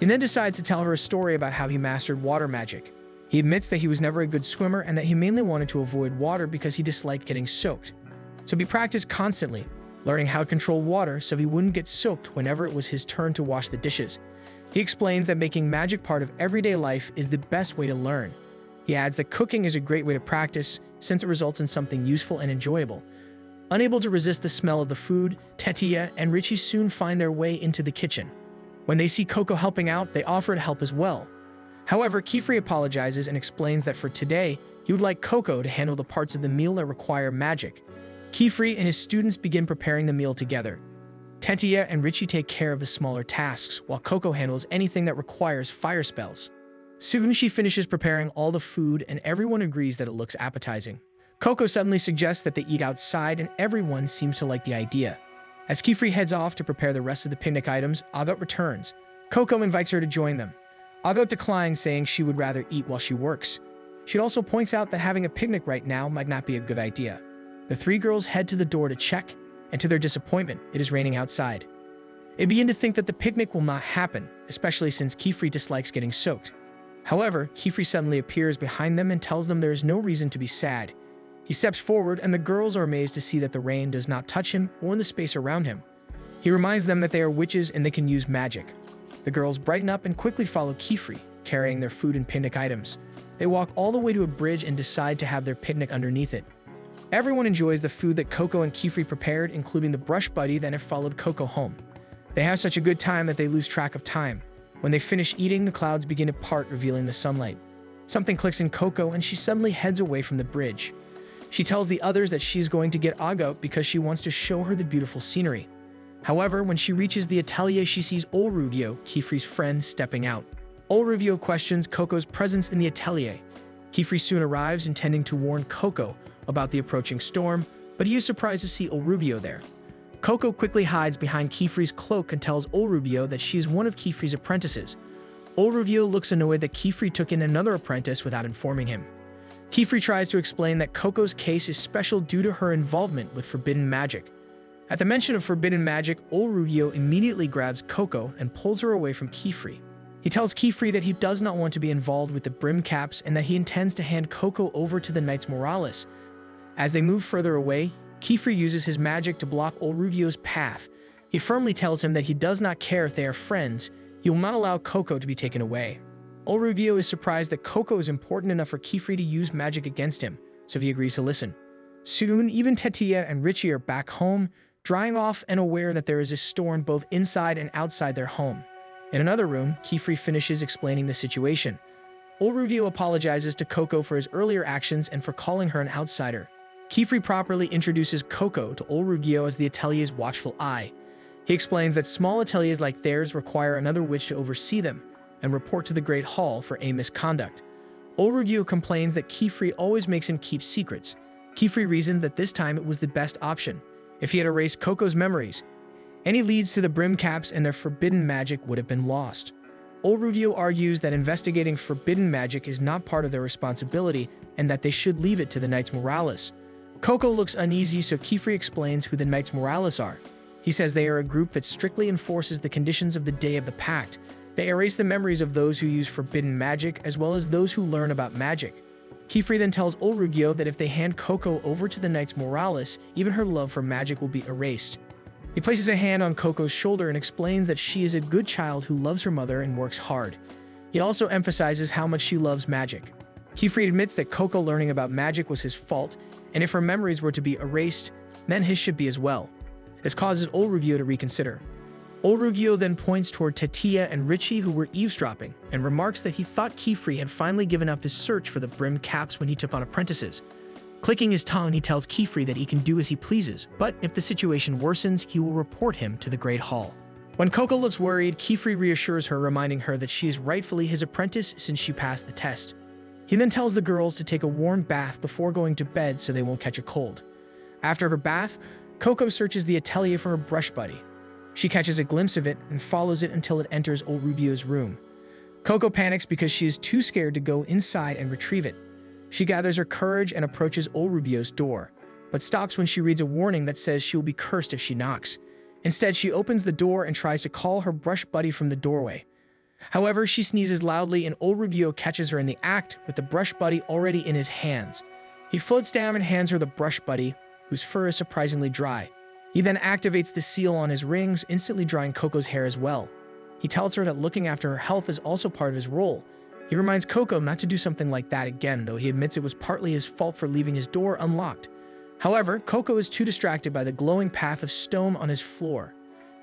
He then decides to tell her a story about how he mastered water magic. He admits that he was never a good swimmer and that he mainly wanted to avoid water because he disliked getting soaked. So he practiced constantly, learning how to control water so he wouldn't get soaked whenever it was his turn to wash the dishes. He explains that making magic part of everyday life is the best way to learn. He adds that cooking is a great way to practice since it results in something useful and enjoyable. Unable to resist the smell of the food, Tetia and Richie soon find their way into the kitchen. When they see Coco helping out, they offer to help as well. However, Kiefer apologizes and explains that for today, he would like Coco to handle the parts of the meal that require magic. Kiefer and his students begin preparing the meal together. Tetia and Richie take care of the smaller tasks, while Coco handles anything that requires fire spells. Soon she finishes preparing all the food and everyone agrees that it looks appetizing. Coco suddenly suggests that they eat outside and everyone seems to like the idea. As Kiefer heads off to prepare the rest of the picnic items, Agot returns. Coco invites her to join them. Agot declines, saying she would rather eat while she works. She also points out that having a picnic right now might not be a good idea. The three girls head to the door to check, and to their disappointment, it is raining outside. They begin to think that the picnic will not happen, especially since Kiefer dislikes getting soaked. However, Kifri suddenly appears behind them and tells them there is no reason to be sad. He steps forward, and the girls are amazed to see that the rain does not touch him or the space around him. He reminds them that they are witches and they can use magic. The girls brighten up and quickly follow Kifri, carrying their food and picnic items. They walk all the way to a bridge and decide to have their picnic underneath it. Everyone enjoys the food that Coco and Kifri prepared, including the brush buddy that have followed Coco home. They have such a good time that they lose track of time. When they finish eating, the clouds begin to part, revealing the sunlight. Something clicks in Coco, and she suddenly heads away from the bridge. She tells the others that she's going to get Aga because she wants to show her the beautiful scenery. However, when she reaches the atelier, she sees Olrubio, Kifri's friend, stepping out. Olrubio questions Coco's presence in the atelier. Kifri soon arrives, intending to warn Coco about the approaching storm, but he is surprised to see Olrubio there. Coco quickly hides behind Kifri's cloak and tells Olrubio that she is one of Kifri's apprentices. Olrubio looks annoyed that Kifri took in another apprentice without informing him. Kifri tries to explain that Coco's case is special due to her involvement with forbidden magic. At the mention of forbidden magic, Olrubio immediately grabs Coco and pulls her away from Kifri. He tells Kifri that he does not want to be involved with the brim caps and that he intends to hand Coco over to the Knights Morales. As they move further away, Kifri uses his magic to block Olrubio's path. He firmly tells him that he does not care if they are friends. He will not allow Coco to be taken away. Olrubio is surprised that Coco is important enough for Kifri to use magic against him, so he agrees to listen. Soon, even Tetia and Richie are back home, drying off and aware that there is a storm both inside and outside their home. In another room, Kifri finishes explaining the situation. Olrubio apologizes to Coco for his earlier actions and for calling her an outsider. Kifri properly introduces Coco to Olrubio as the atelier's watchful eye. He explains that small ateliers like theirs require another witch to oversee them and report to the Great Hall for a misconduct. Olrubio complains that Kifri always makes him keep secrets. Kifri reasoned that this time it was the best option. If he had erased Coco's memories, any leads to the brim caps and their forbidden magic would have been lost. Olrubio argues that investigating forbidden magic is not part of their responsibility and that they should leave it to the Knights Morales. Coco looks uneasy, so Kifri explains who the Knights Morales are. He says they are a group that strictly enforces the conditions of the Day of the Pact. They erase the memories of those who use forbidden magic as well as those who learn about magic. Kifri then tells Olrubio that if they hand Coco over to the Knights Morales, even her love for magic will be erased. He places a hand on Coco's shoulder and explains that she is a good child who loves her mother and works hard. He also emphasizes how much she loves magic. Kifri admits that Coco learning about magic was his fault, and if her memories were to be erased, then his should be as well. This causes Olrubio to reconsider. Olrubio then points toward Tetia and Richie, who were eavesdropping, and remarks that he thought Kifri had finally given up his search for the brim caps when he took on apprentices. Clicking his tongue, he tells Kifri that he can do as he pleases, but if the situation worsens, he will report him to the Great Hall. When Coco looks worried, Kifri reassures her, reminding her that she is rightfully his apprentice since she passed the test. He then tells the girls to take a warm bath before going to bed so they won't catch a cold. After her bath, Coco searches the atelier for her brush buddy. She catches a glimpse of it and follows it until it enters Olrubio's room. Coco panics because she is too scared to go inside and retrieve it. She gathers her courage and approaches Olrubio's door, but stops when she reads a warning that says she will be cursed if she knocks. Instead, she opens the door and tries to call her brush buddy from the doorway. However, she sneezes loudly and Olrubio catches her in the act with the brush buddy already in his hands. He floats down and hands her the brush buddy, whose fur is surprisingly dry. He then activates the seal on his rings, instantly drying Coco's hair as well. He tells her that looking after her health is also part of his role. He reminds Coco not to do something like that again, though he admits it was partly his fault for leaving his door unlocked. However, Coco is too distracted by the glowing path of stone on his floor.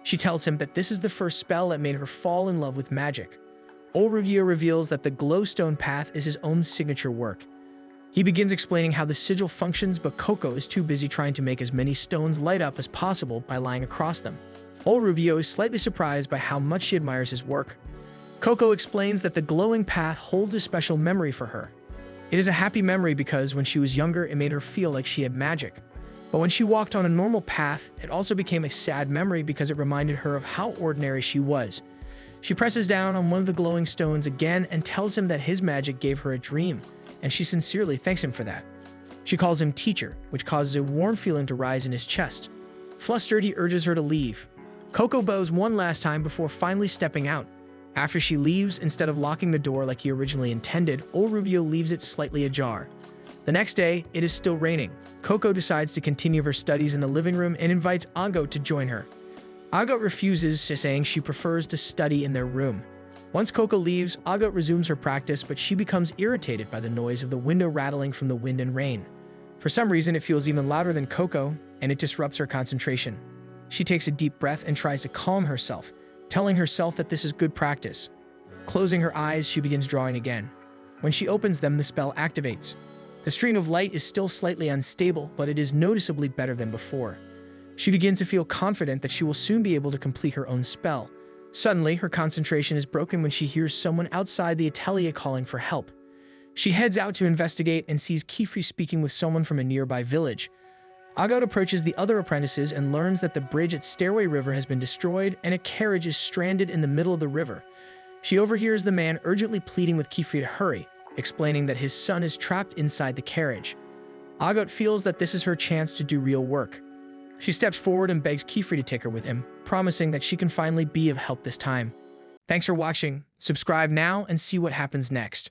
She tells him that this is the first spell that made her fall in love with magic. Olrubio reveals that the glowstone path is his own signature work. He begins explaining how the sigil functions, but Coco is too busy trying to make as many stones light up as possible by lying across them. Olrubio is slightly surprised by how much she admires his work. Coco explains that the glowing path holds a special memory for her. It is a happy memory because when she was younger, it made her feel like she had magic. But when she walked on a normal path, it also became a sad memory because it reminded her of how ordinary she was. She presses down on one of the glowing stones again and tells him that his magic gave her a dream, and she sincerely thanks him for that. She calls him teacher, which causes a warm feeling to rise in his chest. Flustered, he urges her to leave. Coco bows one last time before finally stepping out. After she leaves, instead of locking the door like he originally intended, old Rubio leaves it slightly ajar. The next day, it is still raining. Coco decides to continue her studies in the living room and invites Agot to join her. Agot refuses, saying she prefers to study in their room. Once Coco leaves, Agot resumes her practice, but she becomes irritated by the noise of the window rattling from the wind and rain. For some reason, it feels even louder than Coco, and it disrupts her concentration. She takes a deep breath and tries to calm herself, telling herself that this is good practice. Closing her eyes, she begins drawing again. When she opens them, the spell activates. The stream of light is still slightly unstable, but it is noticeably better than before. She begins to feel confident that she will soon be able to complete her own spell. Suddenly, her concentration is broken when she hears someone outside the atelier calling for help. She heads out to investigate and sees Kifri speaking with someone from a nearby village. Agot approaches the other apprentices and learns that the bridge at Stairway River has been destroyed and a carriage is stranded in the middle of the river. She overhears the man urgently pleading with Kifri to hurry, explaining that his son is trapped inside the carriage. Agot feels that this is her chance to do real work. She steps forward and begs Kifri to take her with him, promising that she can finally be of help this time. Thanks for watching. Subscribe now and see what happens next.